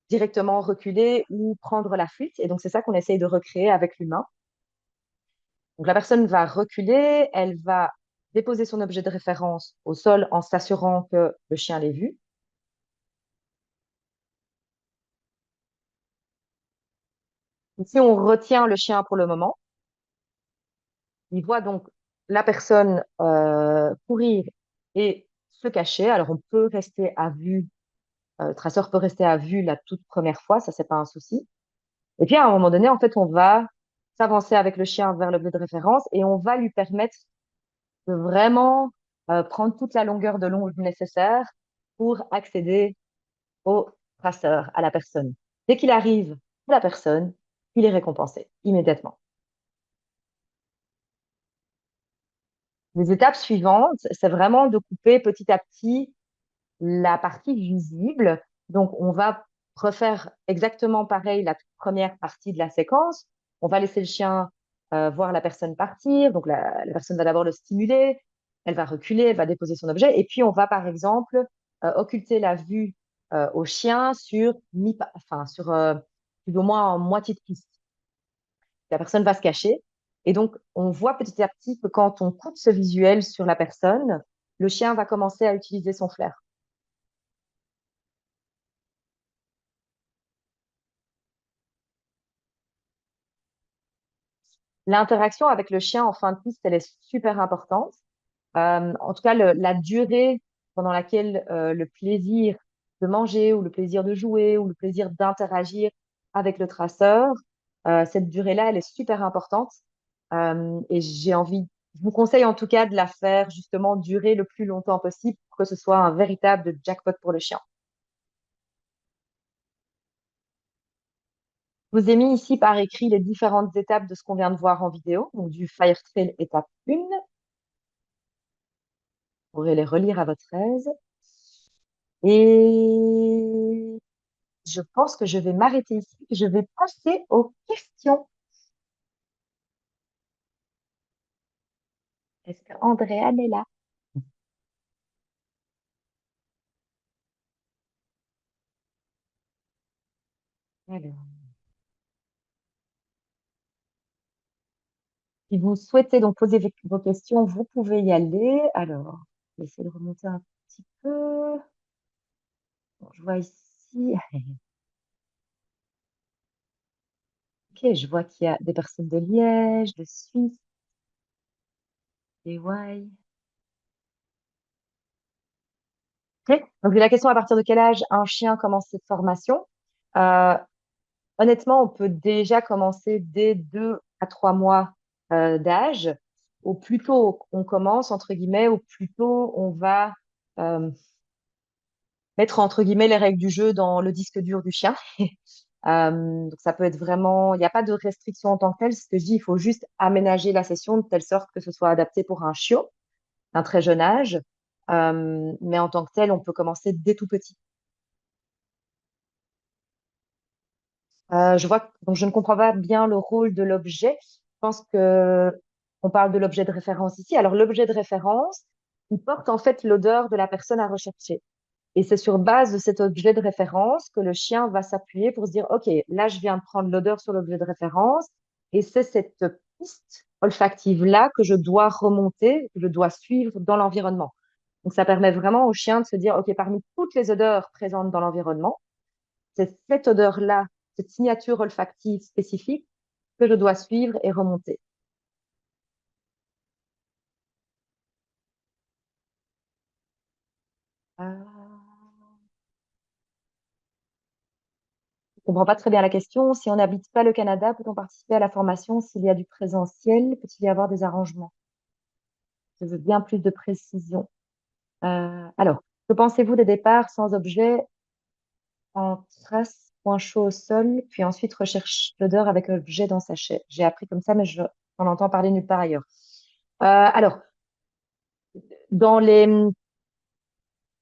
directement reculer ou prendre la fuite. Et donc, c'est ça qu'on essaye de recréer avec l'humain. Donc, la personne va reculer, elle va déposer son objet de référence au sol en s'assurant que le chien l'ait vu. Ici, on retient le chien pour le moment. Il voit donc la personne courir et se cacher. Alors, on peut rester à vue, le traceur peut rester à vue la toute première fois, ça, c'est pas un souci. Et puis, à un moment donné, en fait, on va s'avancer avec le chien vers l'objet de référence et on va lui permettre de vraiment prendre toute la longueur de l'onde nécessaire pour accéder au traceur, à la personne. Dès qu'il arrive à la personne, il est récompensé immédiatement. Les étapes suivantes, c'est vraiment de couper petit à petit la partie visible. Donc, on va refaire exactement pareil la toute première partie de la séquence. On va laisser le chien voir la personne partir. Donc, la personne va d'abord le stimuler. Elle va reculer, elle va déposer son objet. Et puis, on va, par exemple, occulter la vue au chien enfin, sur plus ou moins en moitié de piste. La personne va se cacher. Et donc, on voit petit à petit que quand on coupe ce visuel sur la personne, le chien va commencer à utiliser son flair. L'interaction avec le chien en fin de piste, elle est super importante. En tout cas, la durée pendant laquelle le plaisir de manger ou le plaisir de jouer ou le plaisir d'interagir avec le traceur, cette durée-là, elle est super importante. Et je vous conseille en tout cas de la faire justement durer le plus longtemps possible pour que ce soit un véritable jackpot pour le chien. Je vous ai mis ici par écrit les différentes étapes de ce qu'on vient de voir en vidéo, donc du Fire Trail étape 1. Vous pourrez les relire à votre aise. Et je pense que je vais m'arrêter ici. Je vais passer aux questions. Est-ce que Andréane est là? Alors, si vous souhaitez donc poser vos questions, vous pouvez y aller. Alors, je vais essayer de remonter un petit peu. Bon, je vois ici. Ok, je vois qu'il y a des personnes de Liège, de Suisse, des Ouai. Ok. Donc, la question, à partir de quel âge un chien commence cette formation? Euh, Honnêtement, on peut déjà commencer dès 2 à 3 mois d'âge. Au plus tôt on commence, entre guillemets, au plus tôt on va euh, mettre, entre guillemets, les règles du jeu dans le disque dur du chien. Donc ça peut être vraiment, il n'y a pas de restriction en tant que telle. Ce que je dis, il faut juste aménager la session de telle sorte que ce soit adapté pour un chiot d'un très jeune âge. Mais en tant que tel, on peut commencer dès tout petit. Donc je ne comprends pas bien le rôle de l'objet. Je pense que on parle de l'objet de référence ici. Alors l'objet de référence, il porte en fait l'odeur de la personne à rechercher. Et c'est sur base de cet objet de référence que le chien va s'appuyer pour se dire, OK, là, je viens de prendre l'odeur sur l'objet de référence et c'est cette piste olfactive-là que je dois remonter, que je dois suivre dans l'environnement. Donc, ça permet vraiment au chien de se dire, OK, parmi toutes les odeurs présentes dans l'environnement, c'est cette odeur-là, cette signature olfactive spécifique que je dois suivre et remonter. Je comprends pas très bien la question. Si on n'habite pas le Canada, peut-on participer à la formation s'il y a du présentiel? Peut-il y avoir des arrangements? Je veux bien plus de précision. Alors, que pensez-vous des départs sans objet en trace, point chaud au sol, puis ensuite recherche l'odeur avec objet dans sachet? J'ai appris comme ça, mais je on entend parler nulle part ailleurs. Alors, dans les,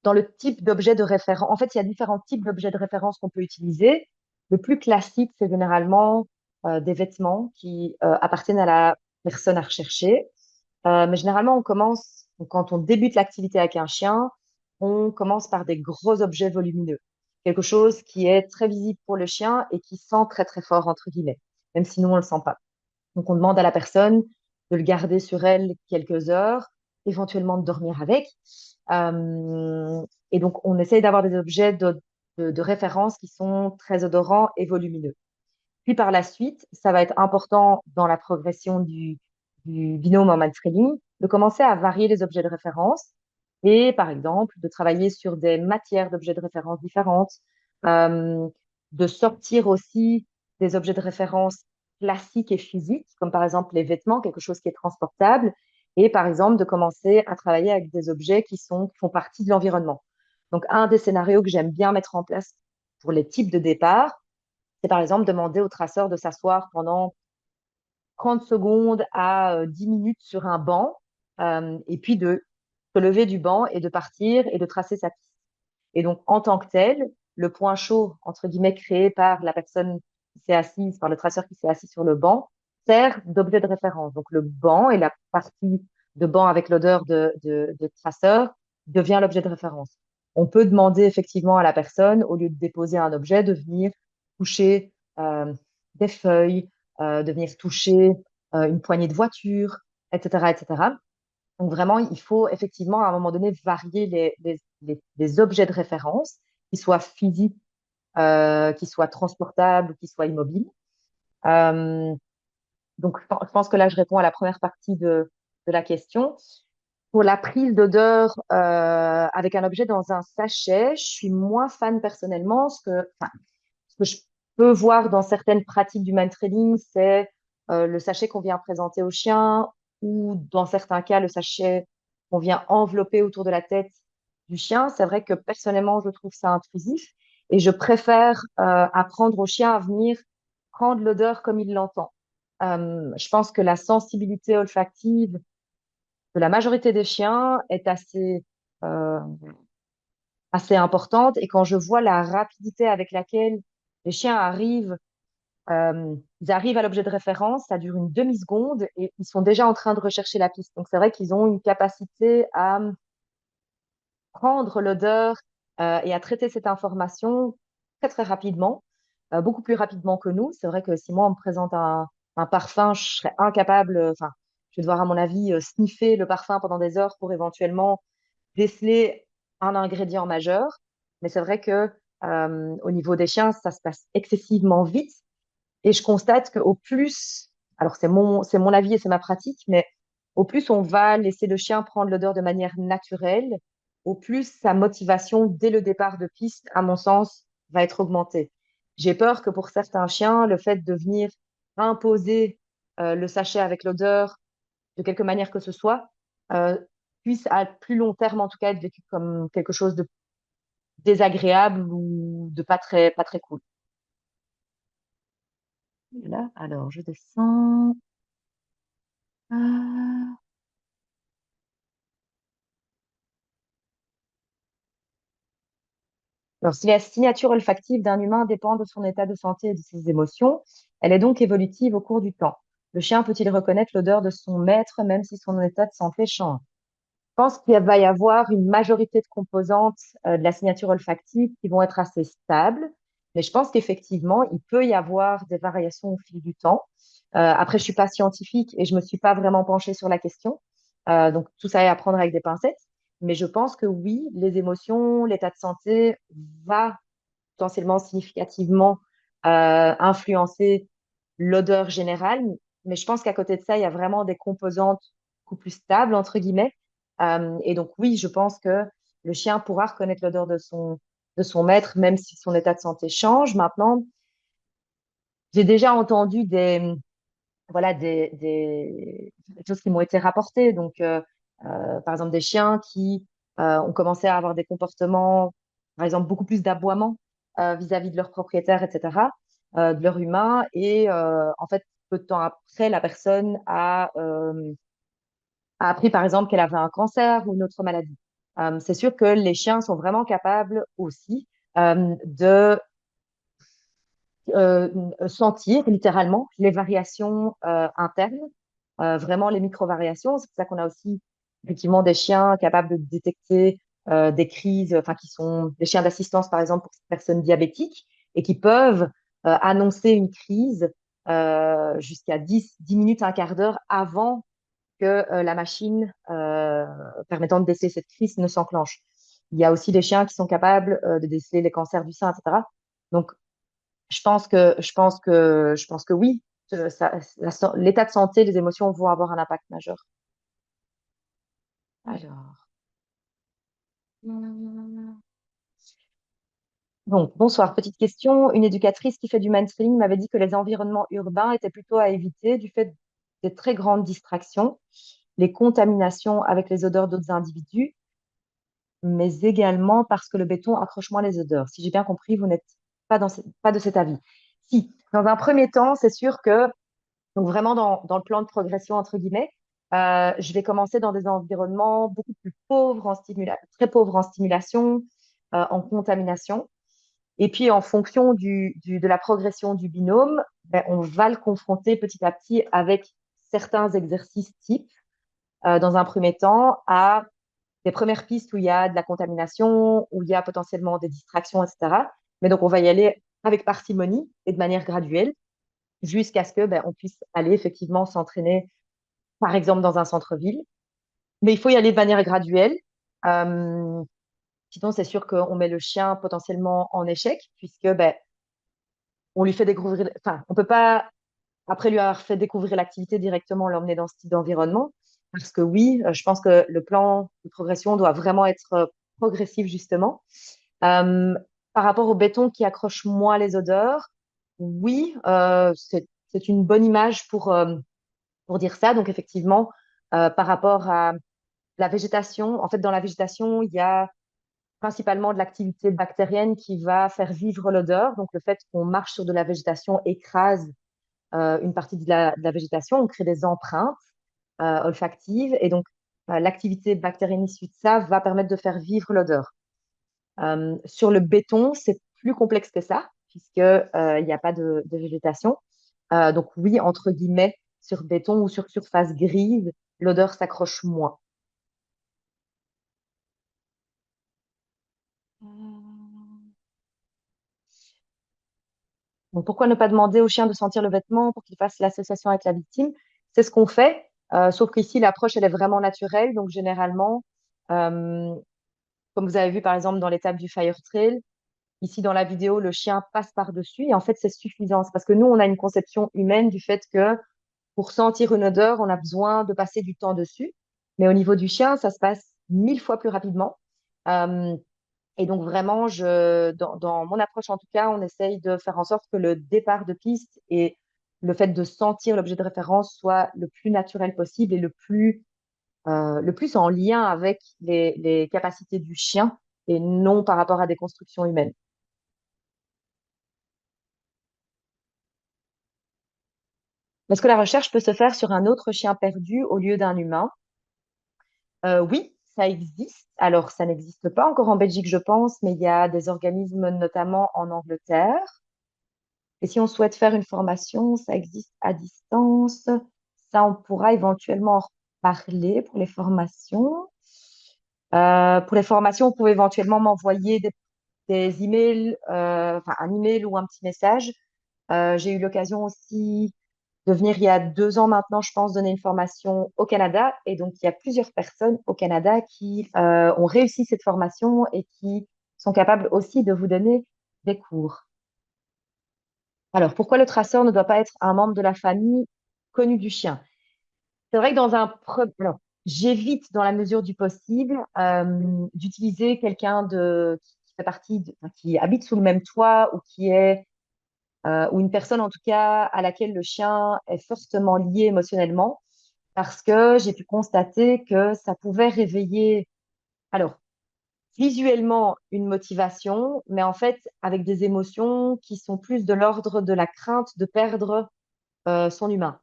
dans le type d'objet de référence, en fait, il y a différents types d'objets de référence qu'on peut utiliser. Le plus classique, c'est généralement des vêtements qui appartiennent à la personne à rechercher. Mais généralement, quand on débute l'activité avec un chien, on commence par des gros objets volumineux. Quelque chose qui est très visible pour le chien et qui sent très, très fort, entre guillemets, même si nous, on le sent pas. Donc, on demande à la personne de le garder sur elle quelques heures, éventuellement de dormir avec. Et donc, on essaye d'avoir des objets de référence qui sont très odorants et volumineux. Puis par la suite, ça va être important dans la progression du binôme en training de commencer à varier les objets de référence et, par exemple, de travailler sur des matières d'objets de référence différentes, euh, de sortir aussi des objets de référence classiques et physiques, comme par exemple les vêtements, quelque chose qui est transportable, et par exemple de commencer à travailler avec des objets qui font partie de l'environnement. Donc, un des scénarios que j'aime bien mettre en place pour les types de départ, c'est par exemple demander au traceur de s'asseoir pendant 30 secondes à 10 minutes sur un banc et puis de se lever du banc et de partir et de tracer sa piste. Et donc, en tant que tel, le point chaud, entre guillemets, créé par la personne qui s'est assise, par le traceur qui s'est assis sur le banc, sert d'objet de référence. Donc, le banc et la partie de banc avec l'odeur de traceur devient l'objet de référence. On peut demander effectivement à la personne, au lieu de déposer un objet, de venir toucher des feuilles, de venir toucher une poignée de voiture, etc., etc. Donc vraiment, il faut effectivement à un moment donné varier les objets de référence, qu'ils soient physiques, qu'ils soient transportables, qu'ils soient immobiles. Euh, donc je pense que là, je réponds à la première partie de la question. Pour la prise d'odeur avec un objet dans un sachet, je suis moins fan personnellement. Ce que je peux voir dans certaines pratiques du mind trading, c'est le sachet qu'on vient présenter au chien ou dans certains cas, le sachet qu'on vient envelopper autour de la tête du chien. C'est vrai que personnellement, je trouve ça intrusif et je préfère apprendre au chien à venir prendre l'odeur comme il l'entend. Je pense que la sensibilité olfactive de la majorité des chiens est euh, assez importante et quand je vois la rapidité avec laquelle les chiens ils arrivent à l'objet de référence, ça dure une demi-seconde et ils sont déjà en train de rechercher la piste. Donc c'est vrai qu'ils ont une capacité à prendre l'odeur et à traiter cette information très très rapidement, beaucoup plus rapidement que nous. C'est vrai que si moi on me présente un parfum, je serais incapable, enfin, je vais devoir à mon avis sniffer le parfum pendant des heures pour éventuellement déceler un ingrédient majeur. Mais c'est vrai que au niveau des chiens, ça se passe excessivement vite. Et je constate qu'au plus, alors c'est mon avis et c'est ma pratique, mais au plus on va laisser le chien prendre l'odeur de manière naturelle, au plus sa motivation dès le départ de piste, à mon sens, va être augmentée. J'ai peur que pour certains chiens, le fait de venir imposer le sachet avec l'odeur de quelque manière que ce soit, euh, puisse à plus long terme en tout cas être vécu comme quelque chose de désagréable ou de pas très cool. Là, alors je descends. Ah. Alors, si la signature olfactive d'un humain dépend de son état de santé et de ses émotions, elle est donc évolutive au cours du temps. Le chien peut-il reconnaître l'odeur de son maître même si son état de santé change? Je pense qu'il va y avoir une majorité de composantes de la signature olfactive qui vont être assez stables, mais je pense qu'effectivement, il peut y avoir des variations au fil du temps. Après, je suis pas scientifique et je me suis pas vraiment penchée sur la question, donc tout ça est à prendre avec des pincettes. Mais je pense que oui, les émotions, l'état de santé va potentiellement significativement influencer l'odeur générale. Mais je pense qu'à côté de ça, il y a vraiment des composantes beaucoup plus stables, entre guillemets. Et donc, oui, je pense que le chien pourra reconnaître l'odeur de son maître, même si son état de santé change. Maintenant, j'ai déjà entendu voilà, des choses qui m'ont été rapportées. Donc, par exemple, des chiens qui ont commencé à avoir des comportements, par exemple, beaucoup plus d'aboiement vis-à-vis de leur propriétaire, etc., de leur humain. Et en fait, peu de temps après, la personne a appris, par exemple, qu'elle avait un cancer ou une autre maladie. C'est sûr que les chiens sont vraiment capables aussi de sentir littéralement les variations internes, vraiment les micro-variations. C'est pour ça qu'on a aussi effectivement des chiens capables de détecter des crises, enfin qui sont des chiens d'assistance par exemple pour ces personnes diabétiques et qui peuvent annoncer une crise jusqu'à 10 minutes, un quart d'heure avant que la machine permettant de déceler cette crise ne s'enclenche. Il y a aussi des chiens qui sont capables de déceler les cancers du sein, etc. Donc, je pense que oui, l'état de santé, les émotions vont avoir un impact majeur. Alors, hum, donc, bonsoir. Petite question. Une éducatrice qui fait du mainstream m'avait dit que les environnements urbains étaient plutôt à éviter du fait des très grandes distractions, les contaminations avec les odeurs d'autres individus, mais également parce que le béton accroche moins les odeurs. Si j'ai bien compris, vous n'êtes pas de cet avis. Si, dans un premier temps, c'est sûr que donc vraiment dans le plan de progression, entre guillemets, je vais commencer dans des environnements beaucoup plus pauvres en très pauvres en stimulation, en contamination. Et puis en fonction de la progression du binôme, ben, on va le confronter petit à petit avec certains exercices types, dans un premier temps, à des premières pistes où il y a de la contamination, où il y a potentiellement des distractions, etc. Mais donc on va y aller avec parcimonie et de manière graduelle jusqu'à ce que ben, on puisse aller effectivement s'entraîner, par exemple, dans un centre-ville. Mais il faut y aller de manière graduelle. Euh, Sinon, c'est sûr qu'on met le chien potentiellement en échec, puisque ben, on lui fait découvrir, enfin, on peut pas, après lui avoir fait découvrir l'activité directement, l'emmener dans ce type d'environnement. Parce que oui, je pense que le plan de progression doit vraiment être progressif, justement. Euh, Par rapport au béton qui accroche moins les odeurs, oui, c'est une bonne image pour dire ça. Donc, effectivement, par rapport à la végétation, en fait, dans la végétation, il y a principalement de l'activité bactérienne qui va faire vivre l'odeur. Donc, le fait qu'on marche sur de la végétation écrase une partie de la végétation, on crée des empreintes olfactives. Et donc, l'activité bactérienne issue de ça va permettre de faire vivre l'odeur. Sur le béton, c'est plus complexe que ça, puisque il n'y a pas de végétation. Donc oui, entre guillemets, sur béton ou sur surface grise, l'odeur s'accroche moins. Donc pourquoi ne pas demander au chien de sentir le vêtement pour qu'il fasse l'association avec la victime? C'est ce qu'on fait, sauf qu'ici, l'approche, elle est vraiment naturelle. Donc généralement, euh, comme vous avez vu par exemple dans l'étape du Fire Trail, ici dans la vidéo, le chien passe par-dessus et en fait, c'est suffisant. C'est parce que nous, on a une conception humaine du fait que pour sentir une odeur, on a besoin de passer du temps dessus. Mais au niveau du chien, ça se passe 1000 fois plus rapidement. Euh, et donc vraiment, dans mon approche en tout cas, on essaye de faire en sorte que le départ de piste et le fait de sentir l'objet de référence soit le plus naturel possible et le plus en lien avec les capacités du chien et non par rapport à des constructions humaines. Est-ce que la recherche peut se faire sur un autre chien perdu au lieu d'un humain? Oui, ça existe. Alors, ça n'existe pas encore en Belgique, je pense, mais il y a des organismes, notamment en Angleterre. Et si on souhaite faire une formation, ça existe à distance. Ça, on pourra éventuellement en reparler pour les formations. Pour les formations, vous pouvez éventuellement m'envoyer des emails, enfin un email ou un petit message. J'ai eu l'occasion aussi de venir il y a 2 ans maintenant, je pense, donner une formation au Canada. Et donc, il y a plusieurs personnes au Canada qui ont réussi cette formation et qui sont capables aussi de vous donner des cours. Alors, pourquoi le traceur ne doit pas être un membre de la famille connu du chien? C'est vrai que alors, j'évite dans la mesure du possible d'utiliser quelqu'un qui fait partie enfin, qui habite sous le même toit ou qui est ou une personne en tout cas à laquelle le chien est fortement lié émotionnellement, parce que j'ai pu constater que ça pouvait réveiller, alors visuellement une motivation, mais en fait avec des émotions qui sont plus de l'ordre de la crainte de perdre son humain.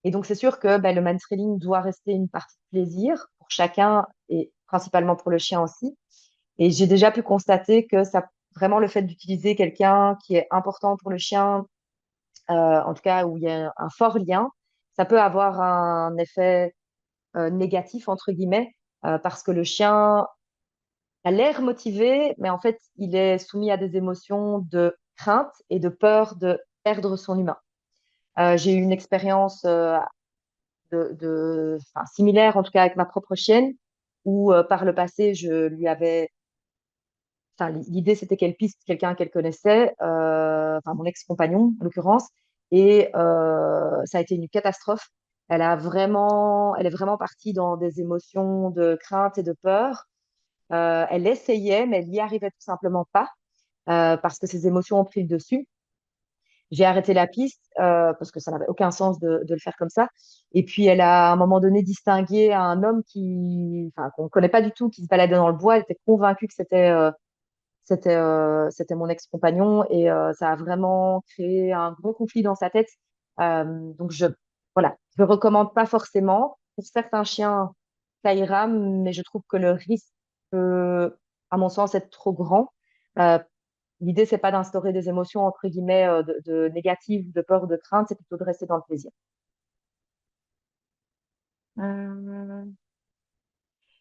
Et donc, c'est sûr que ben, le mantrailing doit rester une partie de plaisir pour chacun et principalement pour le chien aussi. Et j'ai déjà pu constater que ça, vraiment le fait d'utiliser quelqu'un qui est important pour le chien, en tout cas où il y a un fort lien, ça peut avoir un effet négatif, entre guillemets, parce que le chien a l'air motivé, mais en fait, il est soumis à des émotions de crainte et de peur de perdre son humain. J'ai eu une expérience enfin, similaire en tout cas avec ma propre chienne, où par le passé, enfin, l'idée c'était qu'elle piste quelqu'un qu'elle connaissait, enfin mon ex-compagnon en l'occurrence, et ça a été une catastrophe. Elle est vraiment partie dans des émotions de crainte et de peur. Elle essayait, mais elle n'y arrivait tout simplement pas, parce que ses émotions ont pris le dessus. J'ai arrêté la piste parce que ça n'avait aucun sens de le faire comme ça. Et puis elle a à un moment donné distingué un homme enfin, qu'on ne connaît pas du tout, qui se baladait dans le bois. Elle était convaincue que c'était mon ex-compagnon et ça a vraiment créé un gros conflit dans sa tête. Donc voilà, je recommande pas forcément. Pour certains chiens, ça ira, mais je trouve que le risque peut, à mon sens, être trop grand. Euh, L'idée, c'est pas d'instaurer des émotions entre guillemets de négatives, de peur, de crainte, c'est plutôt de rester dans le plaisir. Euh,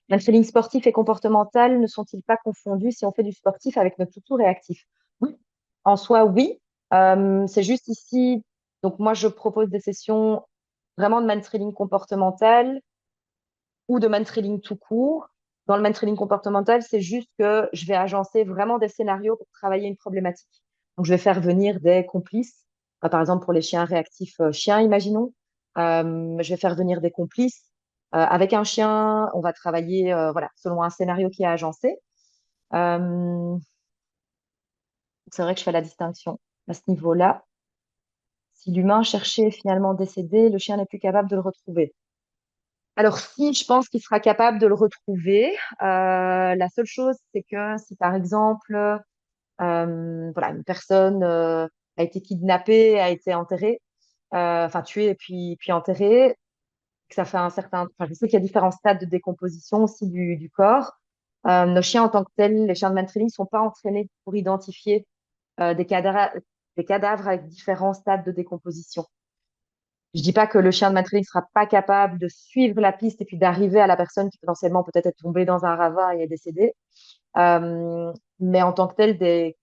Le feeling sportif et comportemental ne sont-ils pas confondus si on fait du sportif avec notre toutou réactif? Oui, en soi, oui. C'est juste ici, donc moi, je propose des sessions vraiment de man-training comportemental ou de man-trailing tout court. Dans le man-training comportemental, c'est juste que je vais agencer vraiment des scénarios pour travailler une problématique. Donc, je vais faire venir des complices, par exemple pour les chiens réactifs chiens, imaginons. Je vais faire venir des complices. Avec un chien, on va travailler voilà, selon un scénario qui est agencé. Euh, c'est vrai que je fais la distinction à ce niveau-là. Si l'humain cherchait finalement décédé, le chien n'est plus capable de le retrouver. Alors si, je pense qu'il sera capable de le retrouver. La seule chose, c'est que si par exemple, voilà, une personne a été kidnappée, a été enterrée, enfin tuée et puis enterrée, que ça fait un certain, enfin je sais qu'il y a différents stades de décomposition aussi du corps. Nos chiens en tant que tels, les chiens de man-training, sont pas entraînés pour identifier des cadavres avec différents stades de décomposition. Je dis pas que le chien de Matrix sera pas capable de suivre la piste et puis d'arriver à la personne qui potentiellement peut-être est tombée dans un ravin et est décédée. Euh, mais en tant que tel, les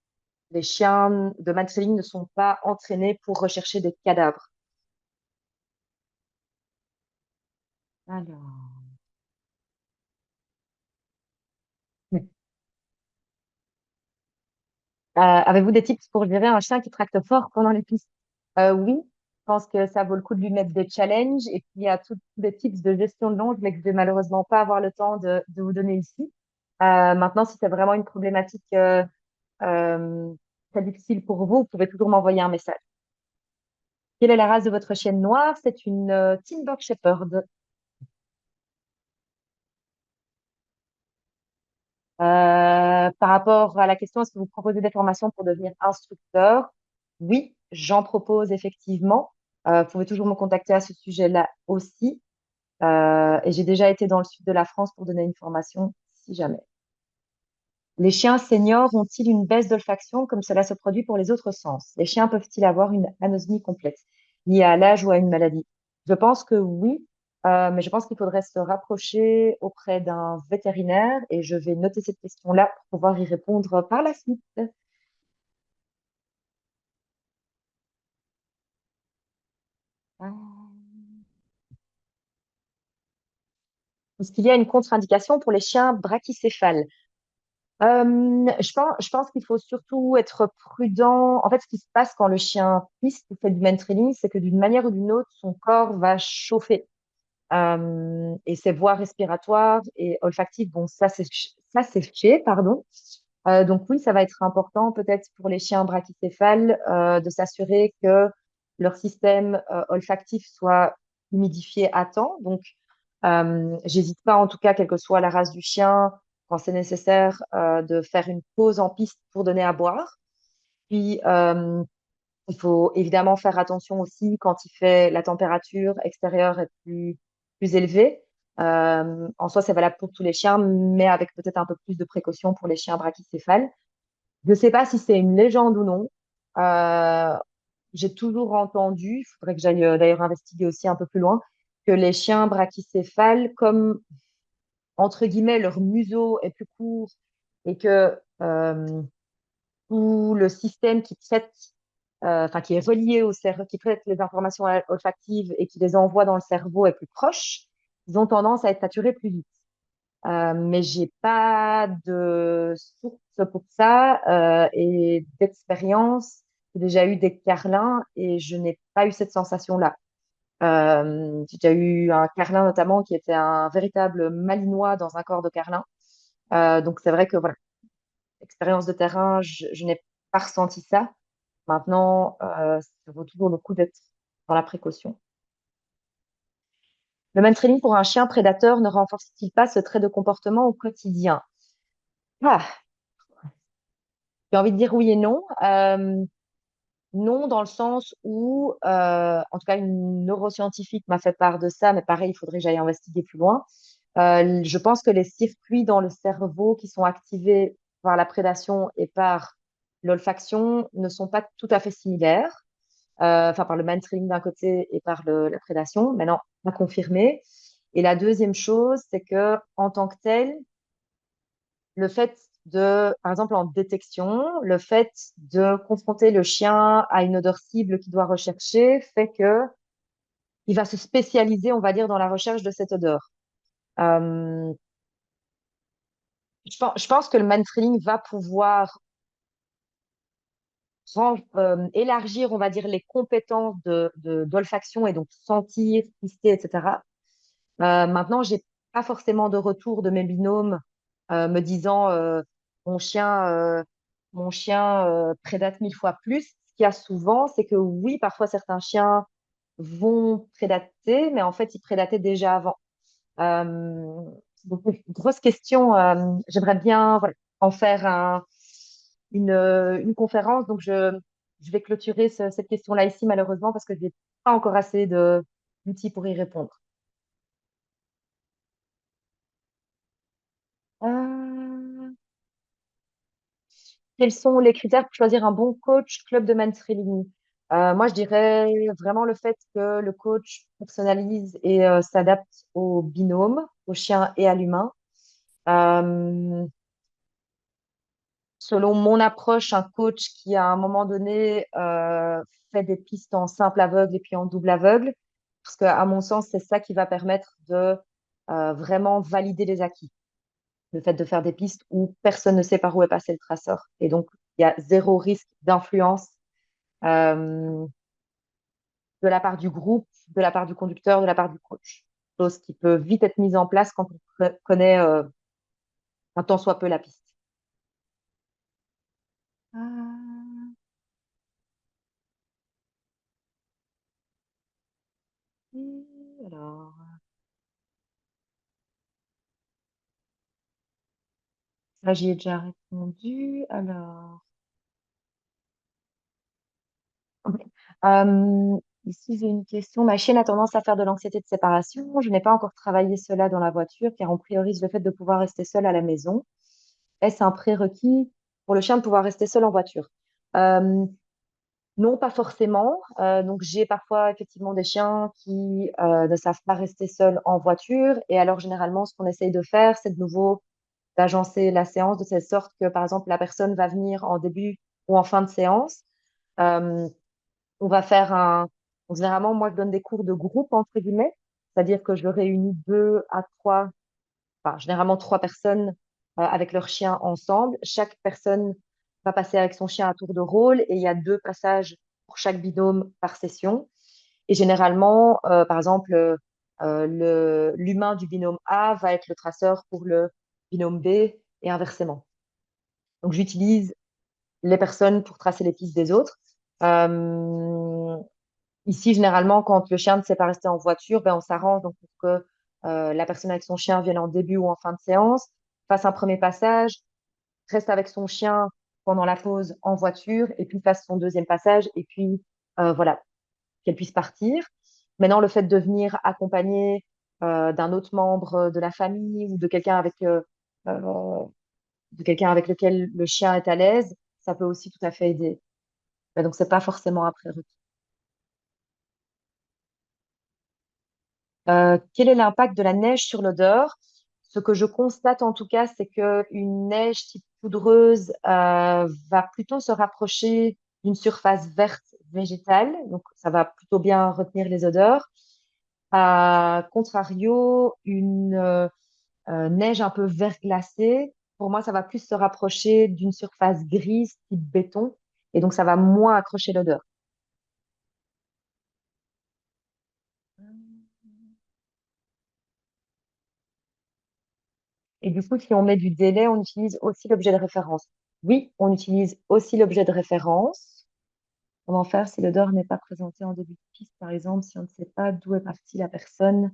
chiens de Matrix ne sont pas entraînés pour rechercher des cadavres. Alors. Avez-vous des tips pour gérer un chien qui tracte fort pendant les pistes? Oui, je pense que ça vaut le coup de lui mettre des challenges. Et puis, il y a tous des tips de gestion de longe, mais que je vais malheureusement pas avoir le temps de vous donner ici. Maintenant, si c'est vraiment une problématique euh, très difficile pour vous, vous pouvez toujours m'envoyer un message. Quelle est la race de votre chienne noire? C'est une Tinberg Shepherd. Par rapport à la question, est-ce que vous proposez des formations pour devenir instructeur? Oui, j'en propose effectivement. Vous pouvez toujours me contacter à ce sujet-là aussi. Et j'ai déjà été dans le sud de la France pour donner une formation si jamais. Les chiens seniors ont-ils une baisse d'olfaction comme cela se produit pour les autres sens? Les chiens peuvent-ils avoir une anosmie complète liée à l'âge ou à une maladie? Je pense que oui, mais je pense qu'il faudrait se rapprocher auprès d'un vétérinaire et je vais noter cette question-là pour pouvoir y répondre par la suite. Est-ce qu'il y a une contre-indication pour les chiens brachycéphales? Je pense qu'il faut surtout être prudent. En fait, ce qui se passe quand le chien piste ou fait du main training, c'est que d'une manière ou d'une autre, son corps va chauffer. Et ses voies respiratoires et olfactives, bon, ça, c'est fait, pardon. Donc oui, ça va être important peut-être pour les chiens brachycéphales de s'assurer que leur système olfactif soit humidifié à temps. Donc, j'hésite pas, en tout cas, quelle que soit la race du chien, quand c'est nécessaire, de faire une pause en piste pour donner à boire. Puis, il faut évidemment faire attention aussi quand il fait la température extérieure est plus élevée. En soi, c'est valable pour tous les chiens, mais avec peut-être un peu plus de précaution pour les chiens brachycéphales. Je ne sais pas si c'est une légende ou non. Euh, j'ai toujours entendu, il faudrait que j'aille d'ailleurs investiguer aussi un peu plus loin, que les chiens brachycéphales, comme entre guillemets leur museau est plus court et que tout le système qui traite, enfin qui est relié au cerveau, qui traite les informations olfactives et qui les envoie dans le cerveau est plus proche, ils ont tendance à être saturés plus vite. Mais j'ai pas de source pour ça et d'expérience. J'ai déjà eu des carlins et je n'ai pas eu cette sensation-là. J'ai déjà eu un carlin notamment qui était un véritable malinois dans un corps de carlin. Donc c'est vrai que voilà, expérience de terrain, je n'ai pas ressenti ça. Maintenant, ça vaut toujours le coup d'être dans la précaution. Le training pour un chien prédateur ne renforce-t-il pas ce trait de comportement au quotidien? Ah, j'ai envie de dire oui et non. Non, dans le sens où, en tout cas, une neuroscientifique m'a fait part de ça, mais pareil, il faudrait que j'aille investiguer plus loin. Je pense que les circuits dans le cerveau qui sont activés par la prédation et par l'olfaction ne sont pas tout à fait similaires. Enfin, par le mainstream d'un côté et par la prédation. Maintenant, à confirmer. Et la deuxième chose, c'est que en tant que tel, le fait par exemple, en détection, le fait de confronter le chien à une odeur cible qu'il doit rechercher fait que il va se spécialiser, on va dire, dans la recherche de cette odeur. Euh, je pense que le man-training va pouvoir élargir, on va dire, les compétences d'olfaction et donc sentir, pister, etc. Maintenant, j'ai pas forcément de retour de mes binômes me disant mon chien, euh, mon chien prédate 1000 fois plus. Ce qu'il y a souvent, c'est que oui, parfois certains chiens vont prédater, mais en fait, ils prédataient déjà avant. Euh, donc, une grosse question. J'aimerais bien voilà, en faire une conférence. Donc, je vais clôturer cette question-là ici, malheureusement, parce que je n'ai pas encore assez d'outils pour y répondre. Euh, Quels sont les critères pour choisir un bon coach club de Mansfield? Moi, je dirais vraiment le fait que le coach personnalise et s'adapte au binôme, au chien et à l'humain. Euh, Selon mon approche, un coach qui, à un moment donné, fait des pistes en simple aveugle et puis en double aveugle, parce qu'à mon sens, c'est ça qui va permettre de vraiment valider les acquis. Le fait de faire des pistes où personne ne sait par où est passé le traceur. Et donc, il y a zéro risque d'influence euh, de la part du groupe, de la part du conducteur, de la part du coach. Chose qui peut vite être mise en place quand on connaît un tant soit peu la piste. Ah, alors, là, j'y ai déjà répondu. Alors, ok. Ici, j'ai une question. Ma chienne a tendance à faire de l'anxiété de séparation. Je n'ai pas encore travaillé cela dans la voiture car on priorise le fait de pouvoir rester seul à la maison. Est-ce un prérequis pour le chien de pouvoir rester seul en voiture? Euh, non, pas forcément. Donc, j'ai parfois effectivement des chiens qui ne savent pas rester seuls en voiture. Et alors, généralement, ce qu'on essaye de faire, c'est de nouveau d'agencer la séance de telle sorte que, par exemple, la personne va venir en début ou en fin de séance. Euh, on va faire généralement, moi, je donne des cours de groupe, entre guillemets. C'est-à-dire que je réunis deux à trois, enfin, généralement trois personnes avec leur chien ensemble. Chaque personne va passer avec son chien à tour de rôle et il y a 2 passages pour chaque binôme par session. Et généralement, par exemple, l'humain du binôme A va être le traceur pour le binôme B et inversement. Donc, j'utilise les personnes pour tracer les pistes des autres. Euh, Ici, généralement, quand le chien ne sait pas rester en voiture, ben, on s'arrange donc pour que la personne avec son chien vienne en début ou en fin de séance, fasse un premier passage, reste avec son chien pendant la pause en voiture et puis fasse son deuxième passage et puis voilà, qu'elle puisse partir. Maintenant, le fait de venir accompagner d'un autre membre de la famille ou euh, de quelqu'un avec lequel le chien est à l'aise, ça peut aussi tout à fait aider. Mais donc, c'est pas forcément un prérequis. Quel est l'impact de la neige sur l'odeur? Ce que je constate en tout cas, c'est que une neige type poudreuse va plutôt se rapprocher d'une surface verte végétale, donc ça va plutôt bien retenir les odeurs. À contrario, une neige un peu verglacée, pour moi, ça va plus se rapprocher d'une surface grise type béton, et donc ça va moins accrocher l'odeur. Et du coup, si on met du délai, on utilise aussi l'objet de référence. Oui, on utilise aussi l'objet de référence. Comment faire si l'odeur n'est pas présentée en début de piste, par exemple, si on ne sait pas d'où est partie la personne,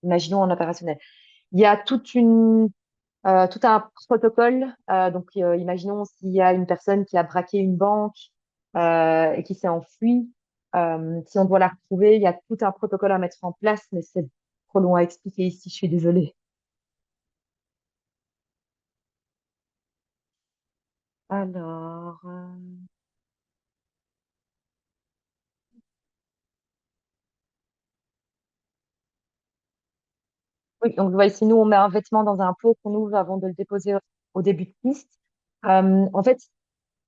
imaginons en opérationnel. Il y a tout un protocole. Donc, imaginons s'il y a une personne qui a braqué une banque et qui s'est enfuie. Si on doit la retrouver, il y a tout un protocole à mettre en place, mais c'est trop long à expliquer ici, je suis désolée. Alors, oui, donc je vois ici, nous, on met un vêtement dans un pot qu'on ouvre avant de le déposer au début de piste. En fait,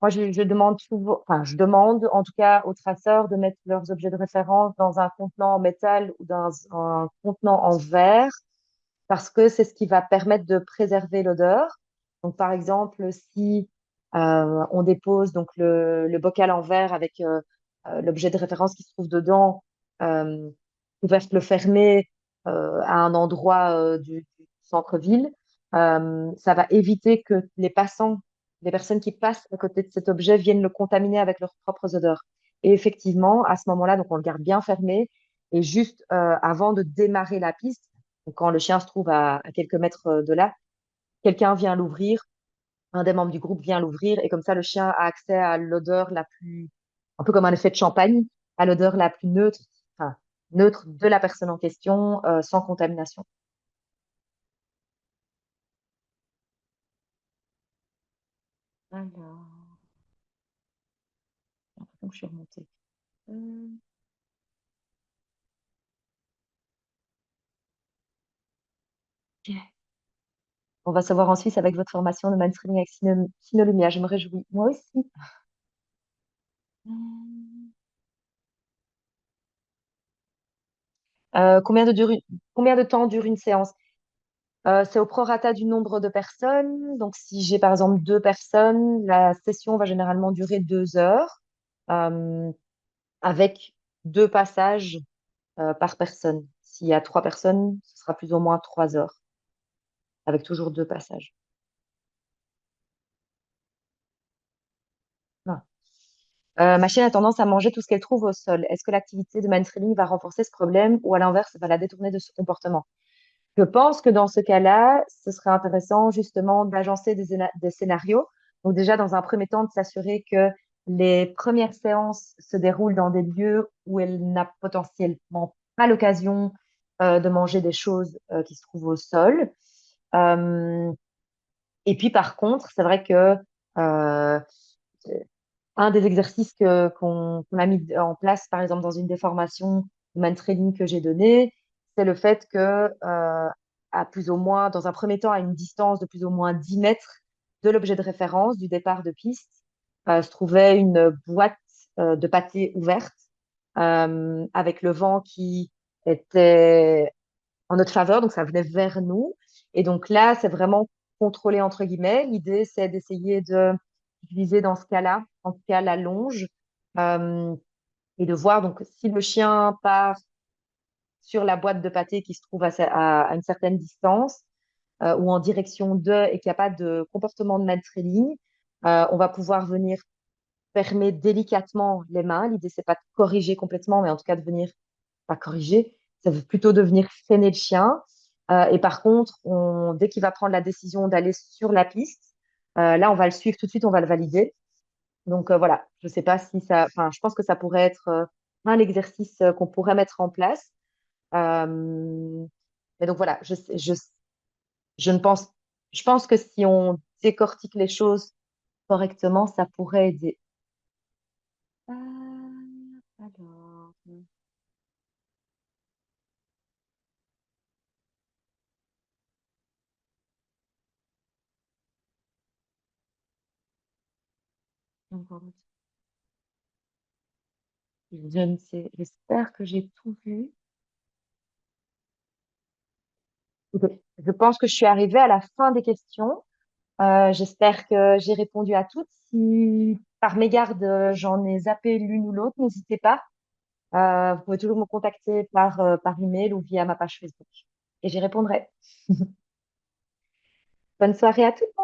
moi, je demande souvent, enfin, je demande en tout cas aux traceurs de mettre leurs objets de référence dans un contenant en métal ou dans un contenant en verre parce que c'est ce qui va permettre de préserver l'odeur. Donc, par exemple, si on dépose donc le bocal en verre avec l'objet de référence qui se trouve dedans, euh, couvercle fermé à un endroit du centre-ville, ça va éviter que les passants, les personnes qui passent à côté de cet objet viennent le contaminer avec leurs propres odeurs. Et effectivement, à ce moment-là, donc on le garde bien fermé et juste avant de démarrer la piste, donc, quand le chien se trouve à quelques mètres de là, quelqu'un vient l'ouvrir, un des membres du groupe vient l'ouvrir, et comme ça, le chien a accès à l'odeur la plus, un peu comme un effet de champagne, à l'odeur la plus neutre, enfin, neutre de la personne en question, sans contamination. Alors, j'ai l'impression que je suis remontée. Euh, ok. On va savoir en Suisse avec votre formation de manspreading avec Synolumia. Je me réjouis. Moi aussi. Euh, combien de, dure- combien de temps dure une séance? C'est au prorata du nombre de personnes. Donc, si j'ai par exemple 2 personnes, la session va généralement durer 2 heures, euh, avec 2 passages par personne. S'il y a 3 personnes, ce sera plus ou moins 3 heures, avec toujours 2 passages. Voilà. Ma chienne a tendance à manger tout ce qu'elle trouve au sol. Est-ce que l'activité de manspreading va renforcer ce problème ou à l'inverse, va la détourner de ce comportement? Je pense que dans ce cas-là, ce serait intéressant justement d'agencer des scénarios. Donc déjà, dans un premier temps, de s'assurer que les premières séances se déroulent dans des lieux où elle n'a potentiellement pas l'occasion de manger des choses qui se trouvent au sol. Euh, et puis par contre, c'est vrai que euh, un des exercices qu'on a mis en place, par exemple, dans une des formations de man training que j'ai donné, c'est le fait que, à plus ou moins, dans un premier temps, à une distance de plus ou moins 10 mètres de l'objet de référence du départ de piste, se trouvait une boîte de pâté ouverte avec le vent qui était en notre faveur, donc ça venait vers nous. Et donc là, c'est vraiment contrôlé entre guillemets. L'idée, c'est d'essayer de utiliser dans ce cas-là, en tout cas la longe, euh, et de voir donc si le chien part sur la boîte de pâté qui se trouve à une certaine distance ou en direction de et qu'il n'y a pas de comportement de maître-ligne, on va pouvoir venir fermer délicatement les mains. L'idée, c'est pas de corriger complètement, mais en tout cas de venir, pas corriger, ça veut plutôt de venir freiner le chien. Et par contre, dès qu'il va prendre la décision d'aller sur la piste, là, on va le suivre tout de suite, on va le valider. Donc voilà, je sais pas si ça, enfin, je pense que ça pourrait être un exercice qu'on pourrait mettre en place. Euh, mais donc voilà, je ne pense, je pense que si on décortique les choses correctement, ça pourrait aider. Alors, je ne sais, j'espère que j'ai tout vu. Ok. Je pense que je suis arrivée à la fin des questions. J'espère que j'ai répondu à toutes. Si par mégarde j'en ai zappé l'une ou l'autre, n'hésitez pas. Vous pouvez toujours me contacter par email ou via ma page Facebook et j'y répondrai. Bonne soirée à tous.